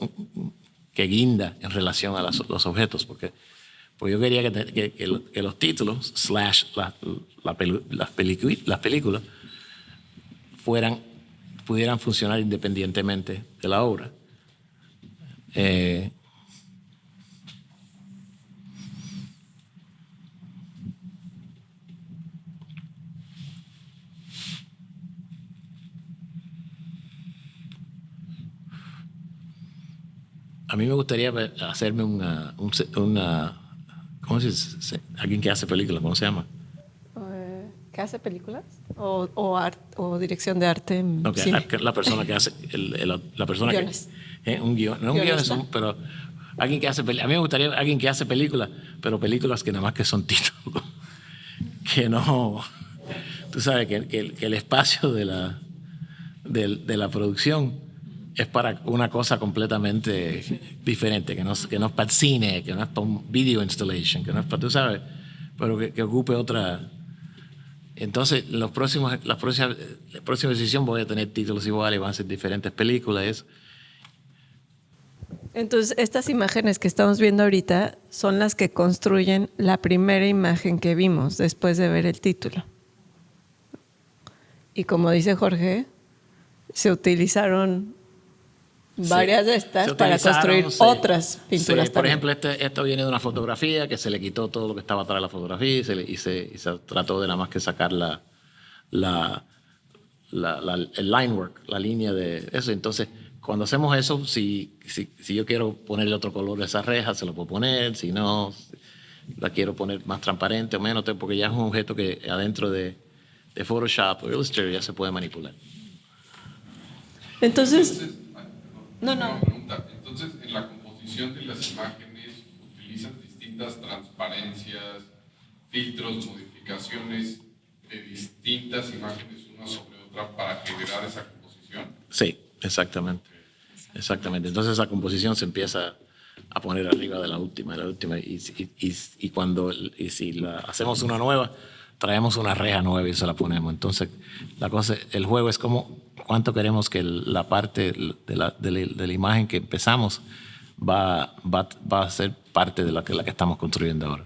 que guinda en relación a los objetos, porque yo quería que los títulos / las películas pudieran funcionar independientemente de la obra. A mí me gustaría hacerme ¿cómo se dice? Alguien que hace películas, ¿cómo se llama? ¿Que hace películas? ¿O dirección de arte en no, cine? La persona que hace... la persona guiones. Un guion. No un guion, pero alguien que hace películas. A mí me gustaría alguien que hace películas, pero películas que nada más que son títulos. Que no... Tú sabes que el espacio de la producción es para una cosa completamente diferente, que no es para el cine, que no es para un video installation, que no es para, tú sabes, pero que ocupe otra. Entonces, la próxima edición voy a tener títulos iguales, van a ser diferentes películas. Eso. Entonces, estas imágenes que estamos viendo ahorita son las que construyen la primera imagen que vimos después de ver el título. Y como dice Jorge, se utilizaron varias de estas para construir otras pinturas. Por ejemplo, esto viene de una fotografía que se le quitó todo lo que estaba atrás de la fotografía y se trató de nada más que sacar el line work, la línea de eso. Entonces, cuando hacemos eso, si yo quiero ponerle otro color a esa reja, se lo puedo poner. Si no, la quiero poner más transparente o menos, porque ya es un objeto que adentro de Photoshop o Illustrator ya se puede manipular. Entonces, Entonces, en la composición de las imágenes utilizas distintas transparencias, filtros, modificaciones de distintas imágenes una sobre otra para generar esa composición. Sí, exactamente. Exactamente. Entonces esa composición se empieza a poner arriba de la última. Y si hacemos una nueva, traemos una reja nueva y se la ponemos. Entonces, el juego es como cuánto queremos que la parte de la imagen que empezamos va a ser parte de la que estamos construyendo ahora.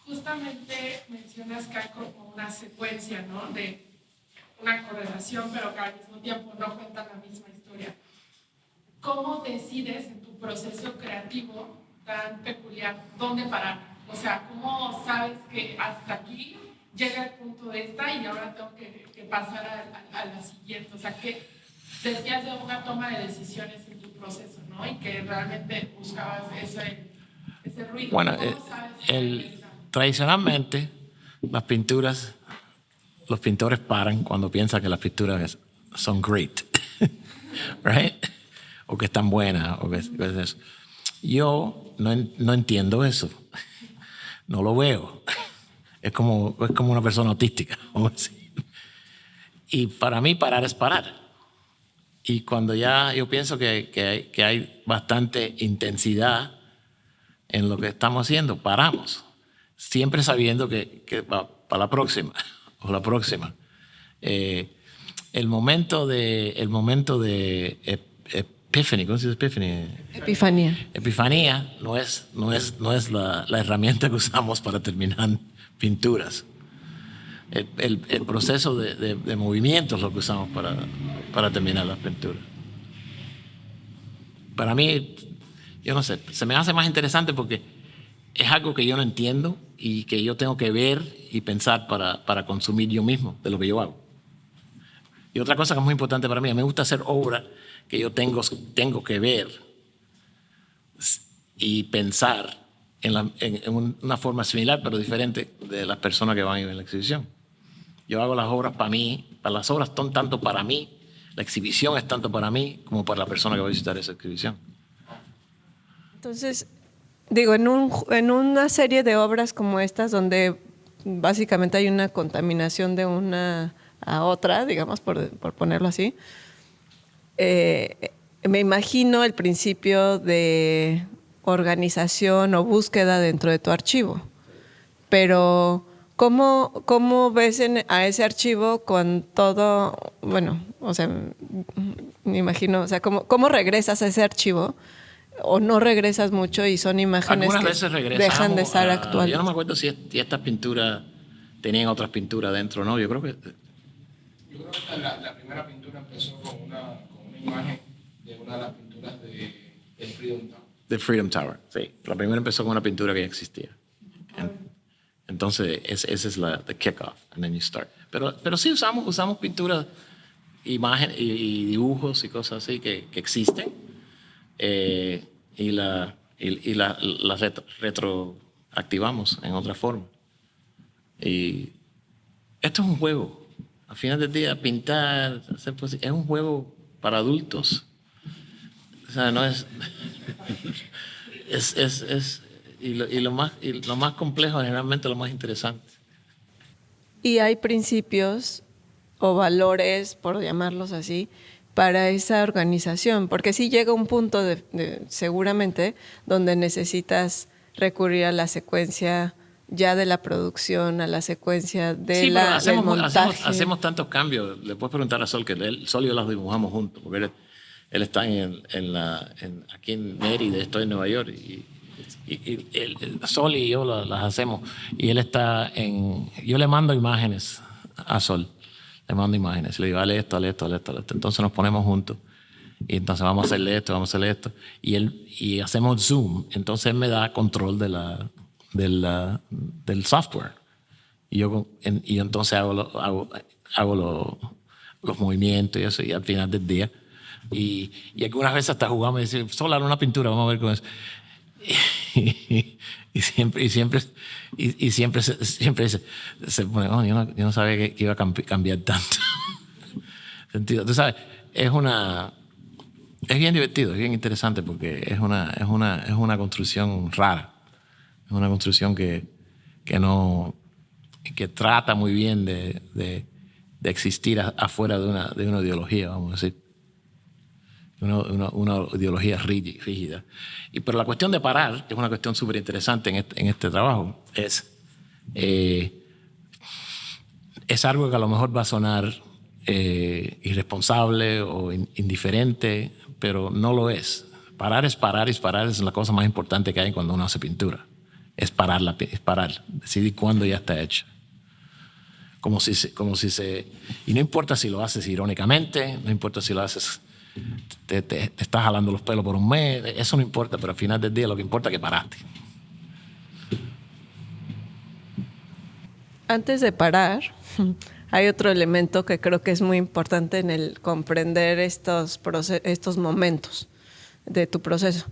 Justamente mencionas que hay como una secuencia, ¿no? De una correlación, pero que al mismo tiempo no cuentan la misma historia. ¿Cómo decides en tu proceso creativo tan peculiar dónde parar? O sea, ¿cómo sabes que hasta aquí llega el punto de esta y ahora tengo que pasar a la siguiente? O sea, que decías de una toma de decisiones en tu proceso, ¿no? Y que realmente buscabas ese ruido. Bueno, ¿Cómo sabes tradicionalmente las pinturas, los pintores paran cuando piensan que las pinturas son great, right? O que están buenas, o que es eso. Yo no entiendo eso. No lo veo. Es como una persona autística. Y para mí parar es parar. Y cuando ya yo pienso que hay bastante intensidad en lo que estamos haciendo, paramos. Siempre sabiendo que va para la próxima o la próxima. El momento de epiphany, ¿cómo se dice epiphany? Epifanía. Epifanía no es la herramienta que usamos para terminar pinturas. El proceso de movimiento es lo que usamos para terminar las pinturas. Para mí, yo no sé, se me hace más interesante porque es algo que yo no entiendo y que yo tengo que ver y pensar para consumir yo mismo de lo que yo hago. Y otra cosa que es muy importante para mí, me gusta hacer obra que yo tengo que ver y pensar en una forma similar pero diferente de las personas que van a ir en la exhibición. Yo hago las obras para mí, las obras son tanto para mí, la exhibición es tanto para mí como para la persona que va a visitar esa exhibición. Entonces, digo, en una serie de obras como estas, donde básicamente hay una contaminación de una a otra, digamos, por ponerlo así, me imagino el principio de organización o búsqueda dentro de tu archivo. Pero, ¿cómo ves a ese archivo con todo? Bueno, o sea, me imagino, o sea, ¿cómo regresas a ese archivo? ¿O no regresas mucho y son imágenes algunas que veces regresamos, dejan de estar actuales? Yo no me acuerdo si estas pinturas tenían otras pinturas dentro, ¿no? Yo creo que la primera pintura empezó con una imagen de una de las pinturas de Freedom Tower. The Freedom Tower, sí. La primera empezó con una pintura que ya existía. Entonces, esa es the kickoff, and then you start. Pero sí usamos pinturas, imágenes y dibujos y cosas así que existen. Y las retroactivamos en otra forma. Y esto es un juego. Al final del día, pintar, es un juego para adultos. O sea, no es... y lo más complejo, generalmente lo más interesante. Y hay principios o valores, por llamarlos así, para esa organización, porque sí llega un punto seguramente donde necesitas recurrir a la secuencia ya de la producción, a la secuencia del montaje. Hacemos tantos cambios. Le puedes preguntar a Sol, que Sol y yo las dibujamos juntos, porque él está aquí en Mérida, estoy en Nueva York, y Sol y yo las hacemos, y él está yo le mando imágenes a Sol. Le mando imágenes, le digo, dale esto. Entonces nos ponemos juntos y entonces vamos a hacerle esto, y hacemos Zoom. Entonces él me da control del software y yo entonces hago los movimientos y eso, y al final del día y algunas veces hasta jugamos y decimos, solo una pintura, vamos a ver cómo es. Y siempre se pone, yo no sabía que iba a cambiar tanto. Sentido. Tú sabes, es bien divertido, es bien interesante porque es una construcción rara. Es una construcción que trata muy bien de existir afuera de una ideología, vamos a decir. una ideología rígida. Pero la cuestión de parar, que es una cuestión súper interesante en este trabajo, es algo que a lo mejor va a sonar irresponsable o indiferente, pero no lo es. Parar es parar, y parar es la cosa más importante que hay cuando uno hace pintura. Es parar, decidir cuándo ya está hecha. Y no importa si lo haces irónicamente, no importa si lo haces, te estás jalando los pelos por un mes, eso no importa, pero al final del día lo que importa es que paraste. Antes de parar, hay otro elemento que creo que es muy importante en el comprender estos momentos de tu proceso.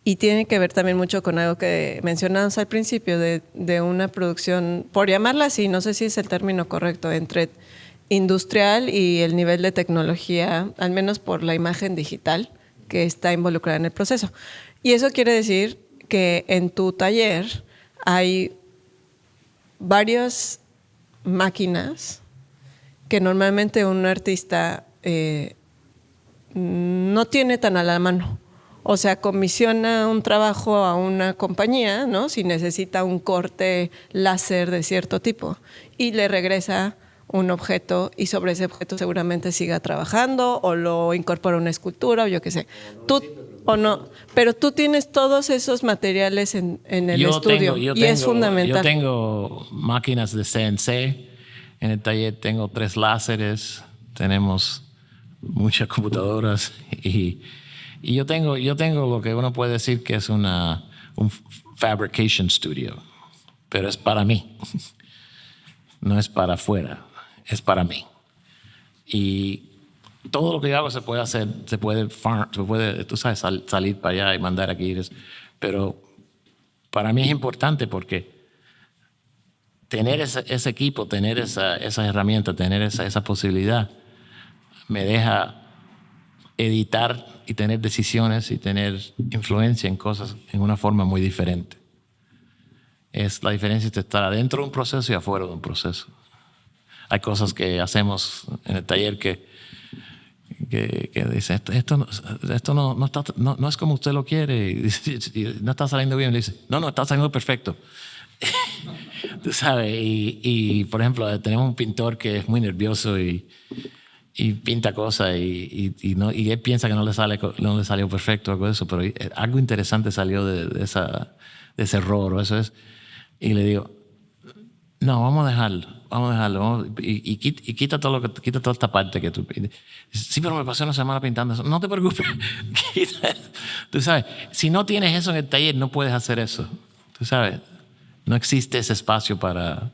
Y tiene que ver también mucho con algo que mencionamos al principio de una producción, por llamarla así, no sé si es el término correcto, entre industrial y el nivel de tecnología, al menos por la imagen digital que está involucrada en el proceso. Y eso quiere decir que en tu taller hay varias máquinas que normalmente un artista no tiene tan a la mano. O sea, comisiona un trabajo a una compañía, ¿no? Si necesita un corte láser de cierto tipo, y le regresa un objeto, y sobre ese objeto seguramente siga trabajando o lo incorpora a una escultura o yo qué sé. Pero tú tienes todos esos materiales en el estudio y es fundamental. Yo tengo máquinas de CNC en el taller, tengo 3 láseres, tenemos muchas computadoras y yo tengo lo que uno puede decir que es un fabrication studio, pero es para mí, no es para afuera, es para mí. Y todo lo que yo hago se puede hacer, se puede tú sabes, salir para allá y mandar aquí, pero para mí es importante porque tener ese equipo, tener esa herramienta, tener esa posibilidad, me deja editar y tener decisiones y tener influencia en cosas en una forma muy diferente. Es la diferencia entre estar adentro de un proceso y afuera de un proceso. Hay cosas que hacemos en el taller que dice, esto no es como usted lo quiere, y no está saliendo bien. Le dice, no, está saliendo perfecto. Tú sabes, y por ejemplo, tenemos un pintor que es muy nervioso y pinta cosas y él piensa que no le salió perfecto o algo de eso, pero algo interesante salió de ese error o eso es. Y le digo, no, vamos a dejarlo y quita toda esta parte que tú. Sí, pero me pasé una semana pintando eso. No te preocupes. Tú sabes, si no tienes eso en el taller, no puedes hacer eso. Tú sabes, no existe ese espacio para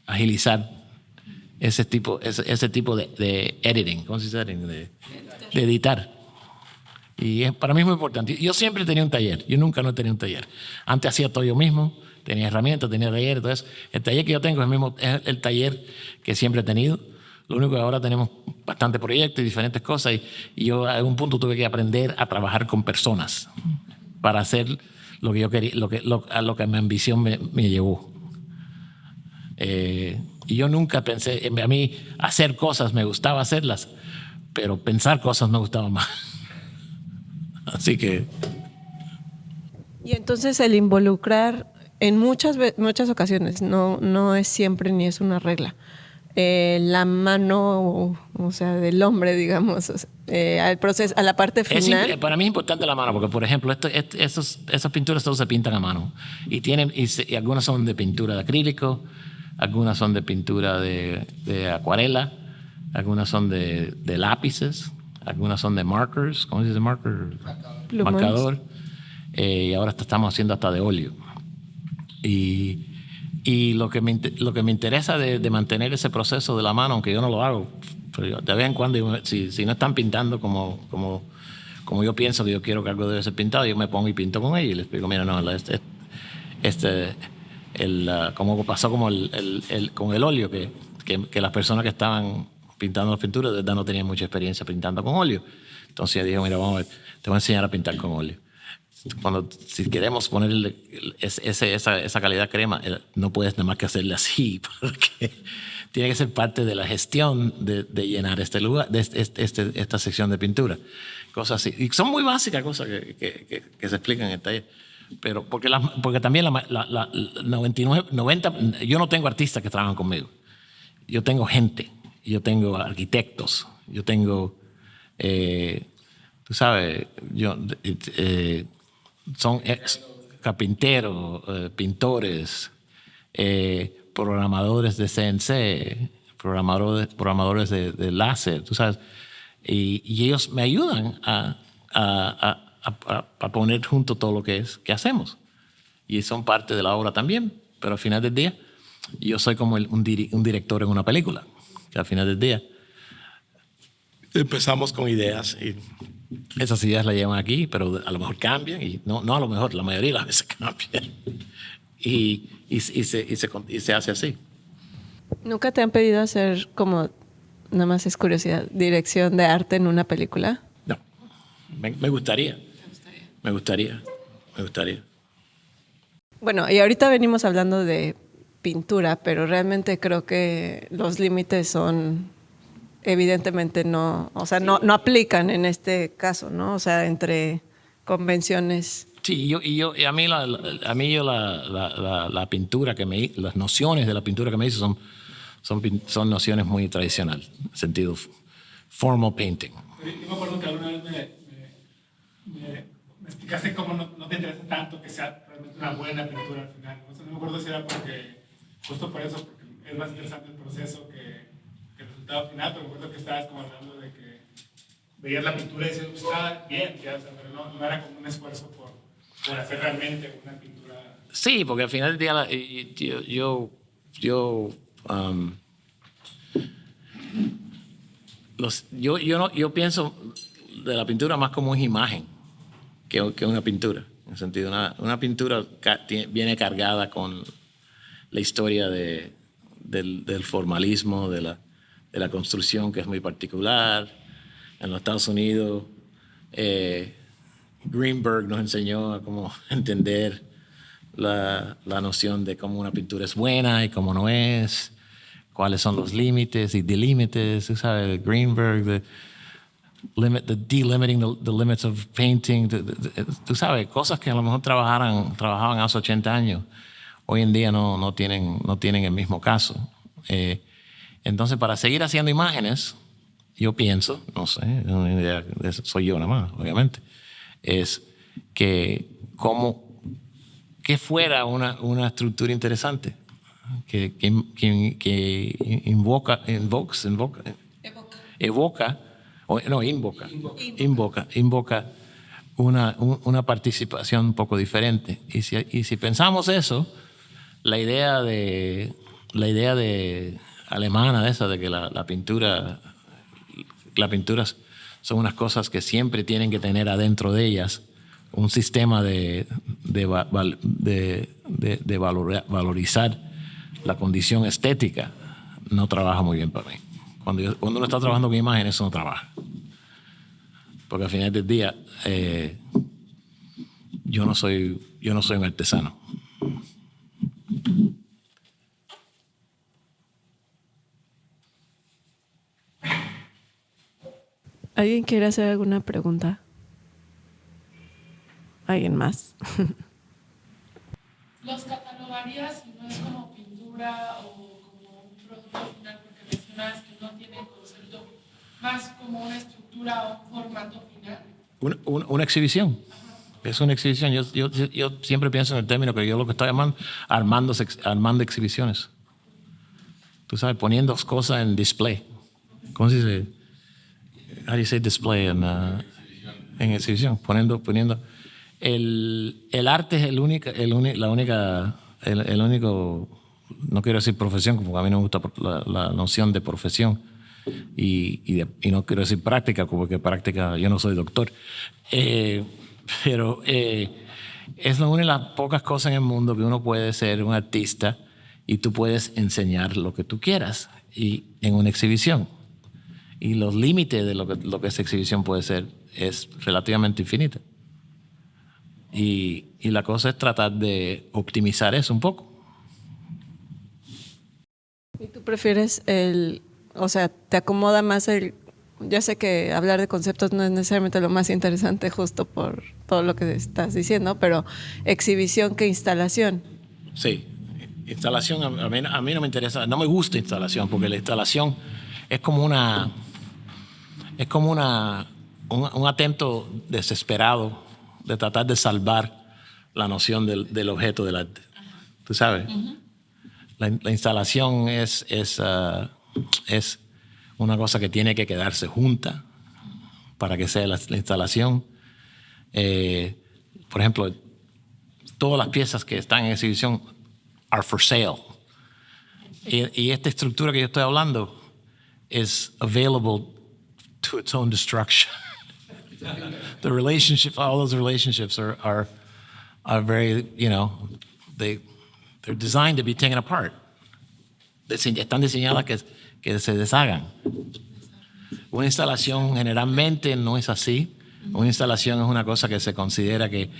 agilizar ese tipo de editing. ¿Cómo se dice editing? De editar. Y para mí es muy importante. Yo siempre tenía un taller. Yo nunca no tenía un taller. Antes hacía todo yo mismo. Tenía herramientas, tenía taller. Entonces, el taller que yo tengo es el taller que siempre he tenido. Lo único que ahora tenemos bastante proyectos y diferentes cosas. Y yo a algún punto tuve que aprender a trabajar con personas para hacer lo que yo quería, a lo que mi ambición me llevó. Y yo nunca pensé, a mí hacer cosas me gustaba hacerlas, pero pensar cosas me gustaba más. Así que... Y entonces el involucrar en muchas ocasiones, no es siempre ni es una regla, la mano, o sea, del hombre, digamos, al proceso, a la parte final. Para mí es importante la mano, porque por ejemplo, esas pinturas todas se pintan a mano y algunas son de pintura de acrílico, algunas son de pintura de acuarela, algunas son de lápices, algunas son de markers, ¿cómo se dice marker? Marcador. Y ahora estamos haciendo hasta de óleo. Y lo que me interesa de mantener ese proceso de la mano, aunque yo no lo hago, pero de vez en cuando, si no están pintando como yo pienso que yo quiero que algo debe ser pintado, yo me pongo y pinto con ellos y les explico, mira, no, como pasó con el óleo, que las personas que estaban pintando las pinturas de verdad no tenían mucha experiencia pintando con óleo. Entonces yo dije, mira, vamos a ver, te voy a enseñar a pintar con óleo. Si queremos ponerle esa calidad crema, no puedes nada más que hacerle así, porque tiene que ser parte de la gestión de llenar este lugar, de esta sección de pintura. Cosas así. Y son muy básicas cosas que se explican en el taller. Pero porque también la 90, yo no tengo artistas que trabajan conmigo. Yo tengo gente, yo tengo arquitectos, yo tengo, tú sabes, son carpinteros, pintores, programadores de CNC, programadores de láser, tú sabes, y ellos me ayudan a poner junto todo lo que hacemos. Y son parte de la obra también, pero al final del día, yo soy como un director en una película, que al final del día empezamos con ideas y esas ideas las llevan aquí, pero a lo mejor cambian, y no a lo mejor, la mayoría de las veces cambian. Y se hace así. ¿Nunca te han pedido hacer, como, nada más es curiosidad, dirección de arte en una película? No, me gustaría. Me gustaría. Bueno, y ahorita venimos hablando de pintura, pero realmente creo que los límites son, evidentemente no, o sea, no aplican en este caso, ¿no? O sea, entre convenciones. Sí, a mí la pintura las nociones de la pintura que me hizo son nociones muy tradicionales, en sentido formal painting. Yo me acuerdo que alguna vez me explicaste cómo no te interesa tanto que sea realmente una buena pintura al final. No me acuerdo si era justo por eso, porque es más interesante el proceso que el resultado final, pero me acuerdo que estabas como hablando de que veías la pintura y decías, pues está bien, ya, o sea, pero no era como un esfuerzo por hacer realmente una pintura. Sí, porque al final del día yo pienso de la pintura más como una imagen que una pintura. En el sentido, una pintura viene cargada con la historia del formalismo, de la construcción, que es muy particular. En los Estados Unidos, Greenberg nos enseñó a cómo entender la noción de cómo una pintura es buena y cómo no es, cuáles son los límites y delímites, tú sabes, Greenberg, delimiting the limits of painting, tú sabes, cosas que a lo mejor trabajaban hace 80 años, hoy en día no tienen el mismo caso. Entonces, para seguir haciendo imágenes, yo pienso, no sé, soy yo nada más, obviamente, es que fuera una estructura interesante, que invoca una participación un poco diferente. Y si pensamos eso, la idea de alemana de que las pinturas son unas cosas que siempre tienen que tener adentro de ellas un sistema de valorizar la condición estética, no trabaja muy bien para mí. Cuando uno está trabajando con imágenes, eso no trabaja. Porque al final del día, yo no soy un artesano. ¿Alguien quiere hacer alguna pregunta? ¿Alguien más? ¿Los catalogarías si no es como pintura o como un producto final? Porque mencionabas que no tienen concepto, más como una estructura o un formato final. Una exhibición. Es una exhibición. Yo siempre pienso en el término que yo lo que estoy armando exhibiciones. Tú sabes, poniendo cosas en display. ¿Cómo se dice? How do you say display en exhibición? Poniendo el arte es el único, no quiero decir profesión, porque a mí no me gusta la noción de profesión, y no quiero decir práctica, porque práctica, yo no soy doctor, pero es una de las pocas cosas en el mundo que uno puede ser un artista y tú puedes enseñar lo que tú quieras y en una exhibición. Y los límites de lo que esa exhibición puede ser es relativamente infinita. Y la cosa es tratar de optimizar eso un poco. ¿Y tú prefieres o sea, te acomoda más ya sé que hablar de conceptos no es necesariamente lo más interesante justo por todo lo que estás diciendo, pero exhibición que instalación? Sí, instalación a mí no me interesa, no me gusta instalación, porque la instalación es como un atento desesperado de tratar de salvar la noción del objeto del arte. ¿Tú sabes? La instalación es una cosa que tiene que quedarse junta para que sea la instalación. Por ejemplo, todas las piezas que están en exhibición are for sale. Y esta estructura que yo estoy hablando is available to its own destruction. The relationship, all those relationships are very, they're designed to be taken apart. Están diseñadas que se deshagan. Una instalación generalmente no es así. Una instalación es una cosa que se considera que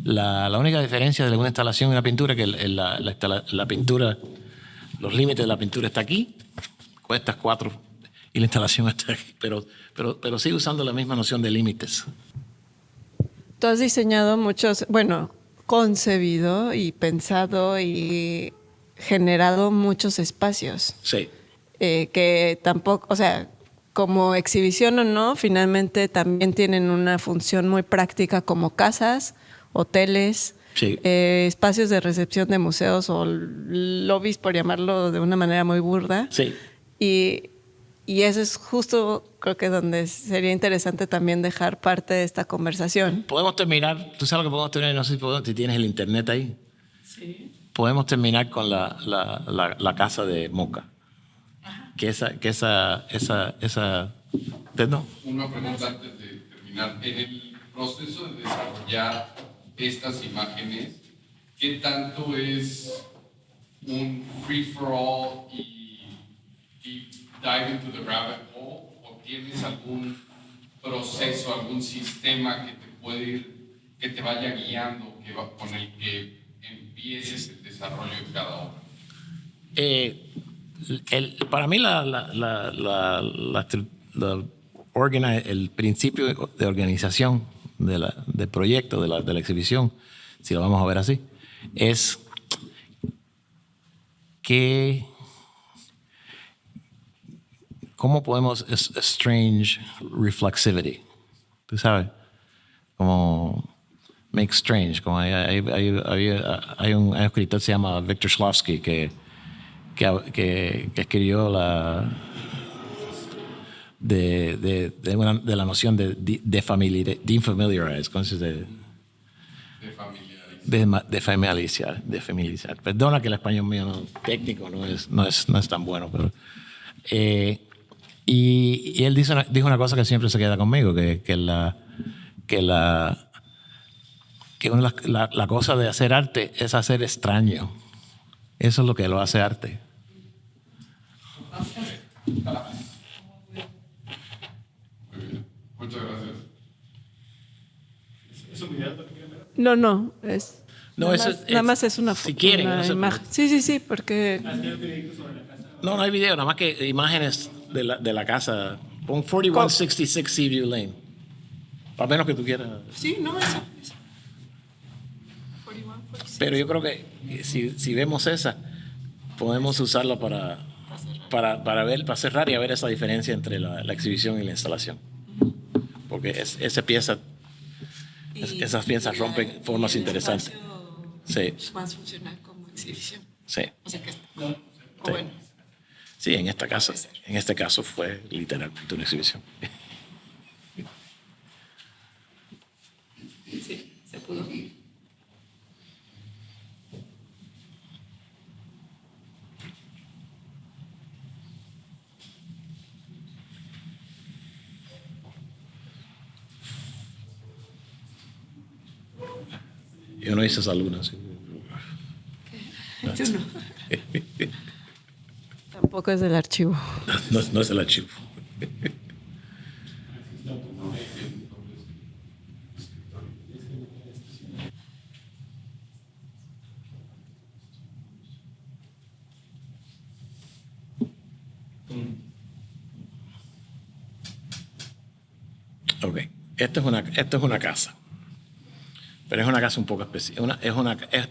la única diferencia de una instalación y una pintura es que la pintura, los límites de la pintura está aquí, cuesta 4 y la instalación está aquí, pero sigue usando la misma noción de límites. Tú has diseñado concebido y pensado y generado muchos espacios. Sí. Que tampoco, o sea, como exhibición o no, finalmente también tienen una función muy práctica como casas, hoteles, Sí. Espacios de recepción de museos o lobbies, por llamarlo de una manera muy burda. Sí. Y eso es justo, creo que donde sería interesante también dejar parte de esta conversación. Podemos terminar, tú sabes lo que podemos terminar, no sé si tienes el internet ahí. Sí. Podemos terminar con la casa de Moca. Que esa ¿no? Una pregunta antes de terminar. En el proceso de desarrollar estas imágenes, ¿qué tanto es un free-for-all y dive into the rabbit hole? ¿O tienes algún proceso, algún sistema que te vaya guiando, con el que empieces el desarrollo de cada obra? Para mí el principio de organización del proyecto, de la exhibición, si lo vamos a ver así, es cómo podemos estrange reflexivity. Tú sabes, como make strange, como hay un escritor que se llama Victor Shklovsky que escribió de la noción de defamiliarize, ¿cómo se dice? Defamiliarizar. Perdona que el español mío técnico no es tan bueno, pero y él dijo una cosa que siempre se queda conmigo, que la cosa de hacer arte es hacer extraño. Eso es lo que lo hace arte. Muy bien. Muchas gracias. ¿Es un video? No, No, nada más es una si quieren, una no sé, imagen. Sí, porque no hay video, nada más que imágenes de la casa. Pon 4166 Seaview Lane. Para menos que tú quieras. sí, no eso. Pero yo creo que si vemos esa, podemos usarla para cerrar y a ver esa diferencia entre la exhibición y la instalación. Porque esas piezas rompen formas interesantes. Sí. Más funcional como exhibición. Sí. O sea que Sí. Sí, en este caso fue literalmente una exhibición. sí, se pudo. Yo no hice esa luna. ¿Sí? Yo no. Tampoco es del archivo. No es el archivo. esto es una casa. Pero es una casa un poco especial.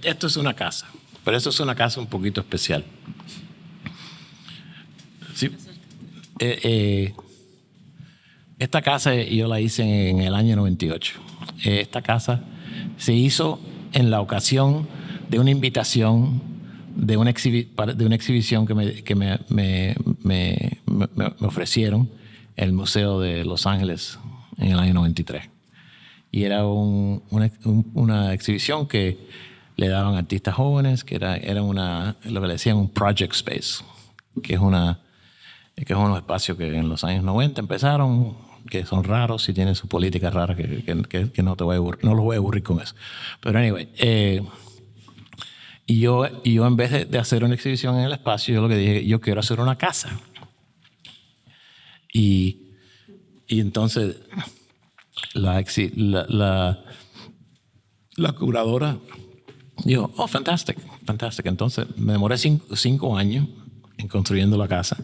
Esto es una casa, pero eso es una casa un poquito especial. Sí. Esta casa yo la hice en el año 98. Esta casa se hizo en la ocasión de una invitación de una exhibición que me ofrecieron el Museo de Los Ángeles en el año 93. Y era una exhibición que le daban a artistas jóvenes, que era lo que le decían un project space, que es unos espacios que en los años 90 empezaron, que son raros y tienen su política rara, que no los voy a aburrir con eso. Pero anyway, y yo en vez de hacer una exhibición en el espacio, yo lo que dije, yo quiero hacer una casa. Y entonces la curadora dijo, oh, fantastic. Entonces me demoré 5 años en construyendo la casa.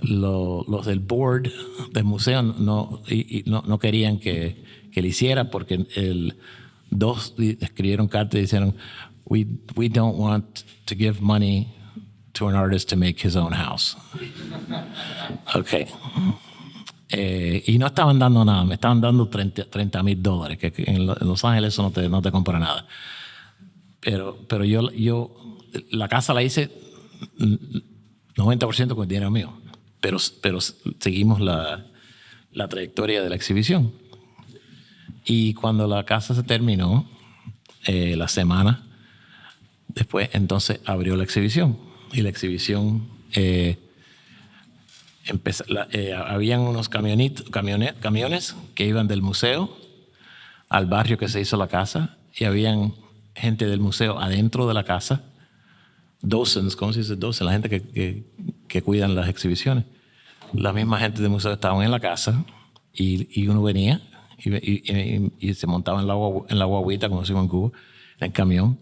Los del board del museo no querían que le hiciera porque dos escribieron cartas y dijeron, we don't want to give money to an artist to make his own house. Okay. Y no estaban dando nada, me estaban dando $30,000, que en Los Ángeles eso no te compra nada. Pero yo la casa la hice 90% con dinero mío, pero seguimos la trayectoria de la exhibición. Y cuando la casa se terminó, la semana después, entonces abrió la exhibición. Y la exhibición habían unos camiones que iban del museo al barrio que se hizo la casa, y habían gente del museo adentro de la casa, docents, ¿cómo se dice docents? La gente que cuidan las exhibiciones. La misma gente del museo estaban en la casa y uno venía y se montaba en la guaguita, como decimos en Cuba, en el camión,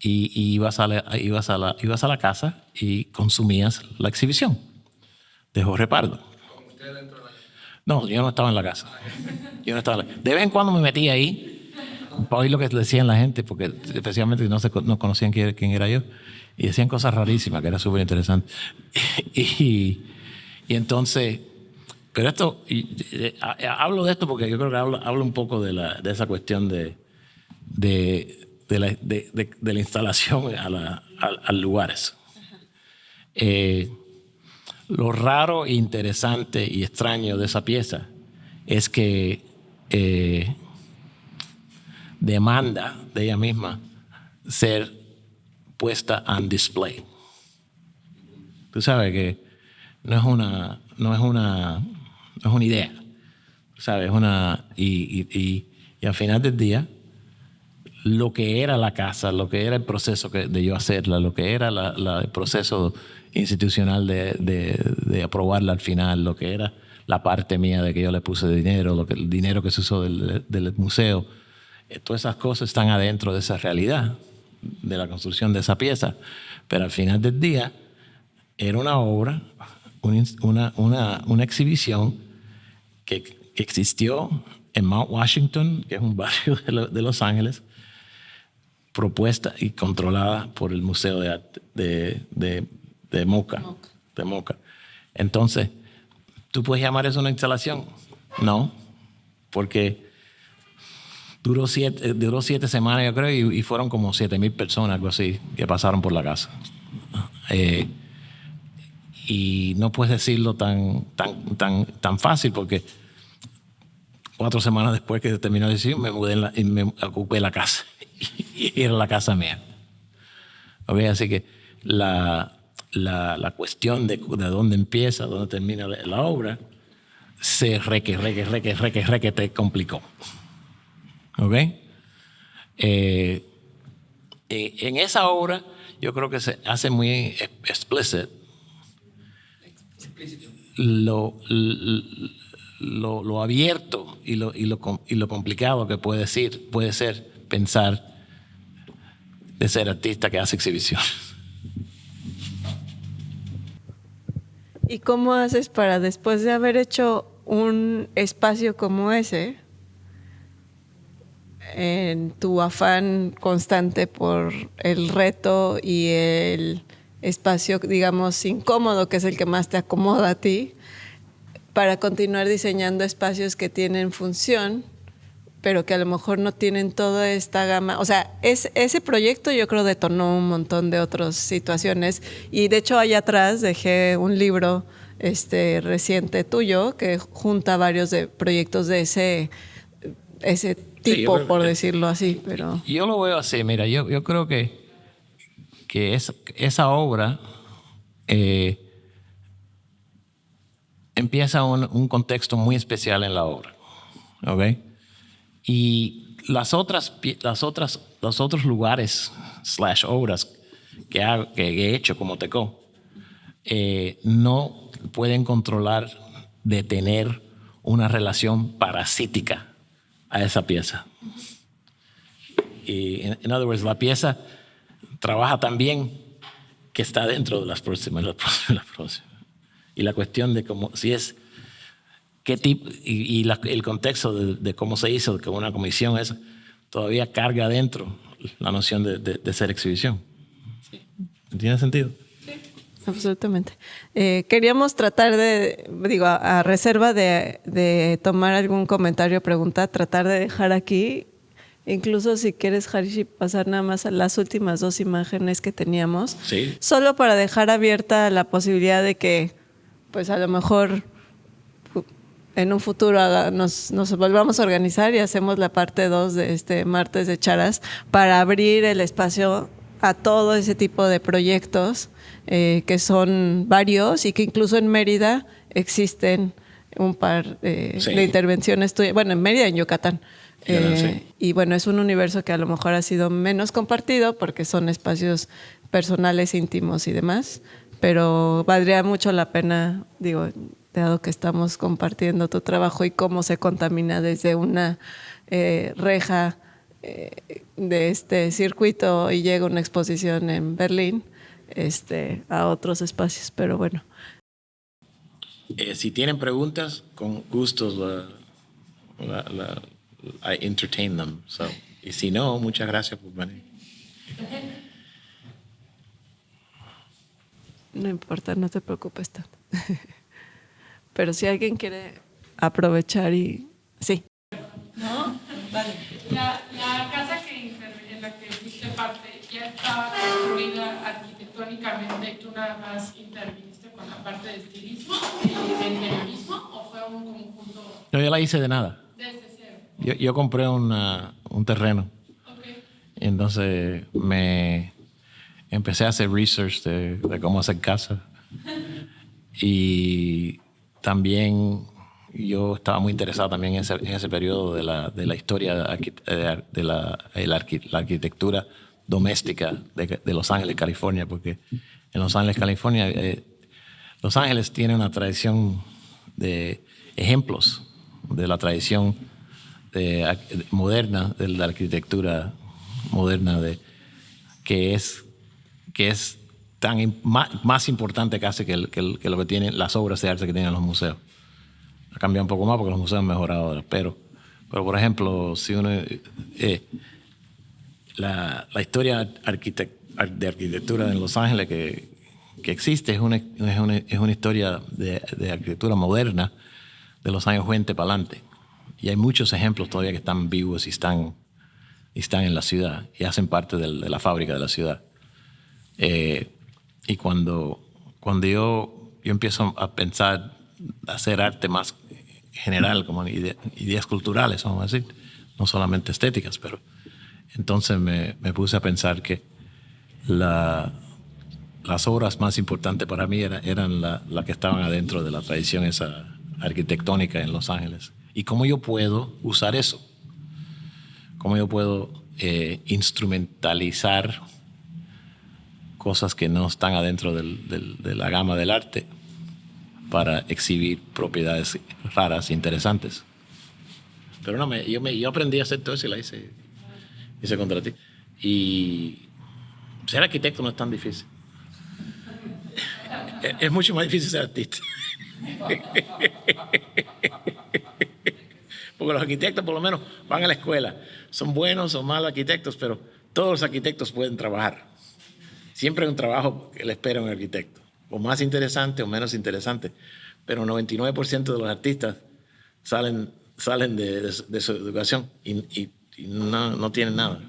y ibas a la casa y consumías la exhibición de Jorge Pardo. No, yo no estaba en la casa. De vez en cuando me metía ahí para oír lo que decían la gente, porque especialmente no conocían quién era yo, y decían cosas rarísimas que era súper interesante. Y entonces, pero esto, hablo de esto porque yo creo que hablo un poco de esa cuestión de la instalación a lugares. Lo raro, interesante y extraño de esa pieza es que demanda de ella misma ser puesta on display. Tú sabes que no es una idea, ¿sabes? Y al final del día, lo que era la casa, lo que era el proceso de yo hacerla, lo que era el proceso institucional de aprobarla al final, lo que era la parte mía de que yo le puse dinero, el dinero que se usó del museo, todas esas cosas están adentro de esa realidad, de la construcción de esa pieza. Pero al final del día era una obra, una exhibición que existió en Mount Washington, que es un barrio de Los Ángeles, propuesta y controlada por el Museo de Arte de Moca. Entonces, ¿tú puedes llamar eso una instalación? No, porque duró 7 semanas, yo creo, y fueron como 7,000 personas, algo así, que pasaron por la casa. Y no puedes decirlo tan fácil, porque 4 semanas después que terminó la decisión, me mudé y me ocupé la casa. Y era la casa mía. ¿Okay? Así que la cuestión de dónde empieza, dónde termina la obra, se te complicó. ¿Ok? En esa obra yo creo que se hace muy explícito lo abierto y lo complicado que puede ser pensar de ser artista que hace exhibición. ¿Y cómo haces para, después de haber hecho un espacio como ese, en tu afán constante por el reto y el espacio, digamos, incómodo, que es el que más te acomoda a ti, para continuar diseñando espacios que tienen función, pero que a lo mejor no tienen toda esta gama. O sea, ese proyecto yo creo detonó un montón de otras situaciones, y de hecho allá atrás dejé un libro reciente tuyo que junta varios de proyectos de ese tipo, sí, por decirlo así. Pero yo lo veo así, mira, yo creo que esa obra empieza un contexto muy especial en la obra, ¿ok? Y los otros lugares / obras que he hecho como Tecó no pueden controlar, detener una relación parasítica a esa pieza. Y, en other words, la pieza trabaja tan bien que está dentro de las próximas. Y la cuestión de cómo, si es, qué tipo, el contexto de cómo se hizo, que una comisión es, todavía carga adentro la noción de ser exhibición. Sí. ¿Tiene sentido? Sí, absolutamente. Queríamos tratar de, a reserva de tomar algún comentario o pregunta, tratar de dejar aquí, incluso si quieres, Harish, pasar nada más a las últimas 2 imágenes que teníamos. Sí. Solo para dejar abierta la posibilidad de que, pues a lo mejor en un futuro nos volvamos a organizar y hacemos la parte 2 de este martes de charas para abrir el espacio a todo ese tipo de proyectos que son varios y que incluso en Mérida existen un par de intervenciones tuyas. Bueno, en Mérida y en Yucatán. Sí. Y bueno, es un universo que a lo mejor ha sido menos compartido porque son espacios personales, íntimos y demás, pero valdría mucho la pena, dado que estamos compartiendo tu trabajo y cómo se contamina desde una reja de este circuito y llega una exposición en Berlín a otros espacios, pero bueno. Si tienen preguntas, con gusto I entertain them. So, y si no, muchas gracias por venir. No importa, no te preocupes tanto. Pero si alguien quiere aprovechar y... Sí. ¿No? Vale. La casa en la que hiciste parte ya estaba construida arquitectónicamente y tú nada más interviniste con la parte de estilismo y de interiorismo, ¿o fue un conjunto? No, yo la hice de nada. Desde cero. Yo compré un terreno. Okay. Entonces me empecé a hacer research de cómo hacer casa. Y también yo estaba muy interesado también en ese periodo de la historia de la arquitectura doméstica de Los Ángeles, California, porque en Los Ángeles, California, Los Ángeles tiene una tradición de ejemplos de la tradición moderna, de la arquitectura moderna, que es más importante casi que lo que tienen las obras de arte que tienen los museos. Ha cambiado un poco más porque los museos han mejorado ahora, pero por ejemplo, si uno la historia de arquitectura en Los Ángeles que existe es una historia de arquitectura moderna de los años 20 para adelante, y hay muchos ejemplos todavía que están vivos y están en la ciudad y hacen parte de la fábrica de la ciudad. Y cuando yo empiezo a pensar, a hacer arte más general, como ideas culturales, vamos a decir, no solamente estéticas, pero entonces me puse a pensar que las obras más importantes para mí eran las que estaban adentro de la tradición esa arquitectónica en Los Ángeles. Y cómo yo puedo usar eso, cómo yo puedo instrumentalizar cosas que no están adentro de la gama del arte para exhibir propiedades raras e interesantes. Pero no, yo aprendí a hacer todo eso y la hice contra ti. Y ser arquitecto no es tan difícil. Es mucho más difícil ser artista. Porque los arquitectos por lo menos van a la escuela. Son buenos o malos arquitectos, pero todos los arquitectos pueden trabajar. Siempre hay un trabajo que le espera a un arquitecto, o más interesante o menos interesante. Pero 99% de los artistas salen de su educación y no tienen nada.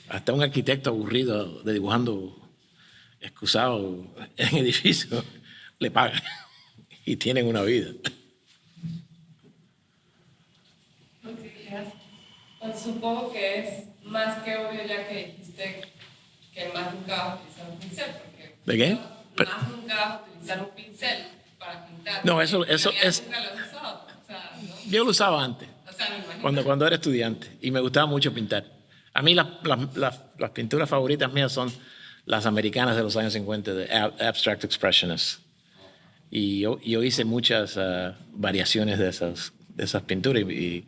Hasta un arquitecto aburrido de dibujando excusado en edificios le pagan y tienen una vida. Pues supongo que es más que obvio ya que dijiste que más nunca vas a utilizar un pincel. Porque ¿De qué? Más nunca vas a utilizar un pincel para pintar. No, eso es... Nunca lo has usado. O sea, ¿no? Yo lo usaba antes, o sea, me imagino. cuando era estudiante, y me gustaba mucho pintar. A mí las pinturas favoritas mías son las americanas de los años 50, de Abstract Expressionists. Y yo hice muchas variaciones de esas pinturas y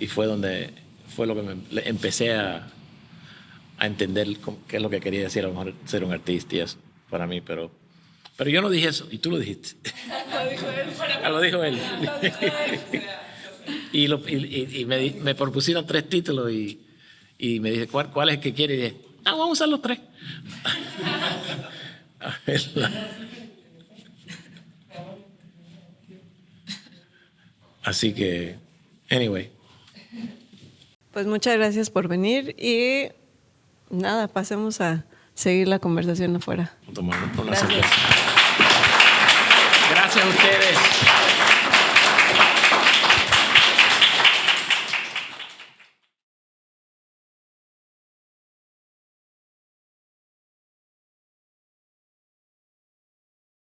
fue lo que empecé a entender qué es lo que quería decir a lo mejor ser un artista y eso para mí, pero yo no dije eso y tú lo dijiste. Lo dijo él. Y me propusieron 3 títulos y me dice, ¿cuál es el que quiere? Y dije, vamos a usar los 3. Así que, anyway. Pues muchas gracias por venir y nada, pasemos a seguir la conversación afuera. Tomar una cerveza. Gracias a ustedes.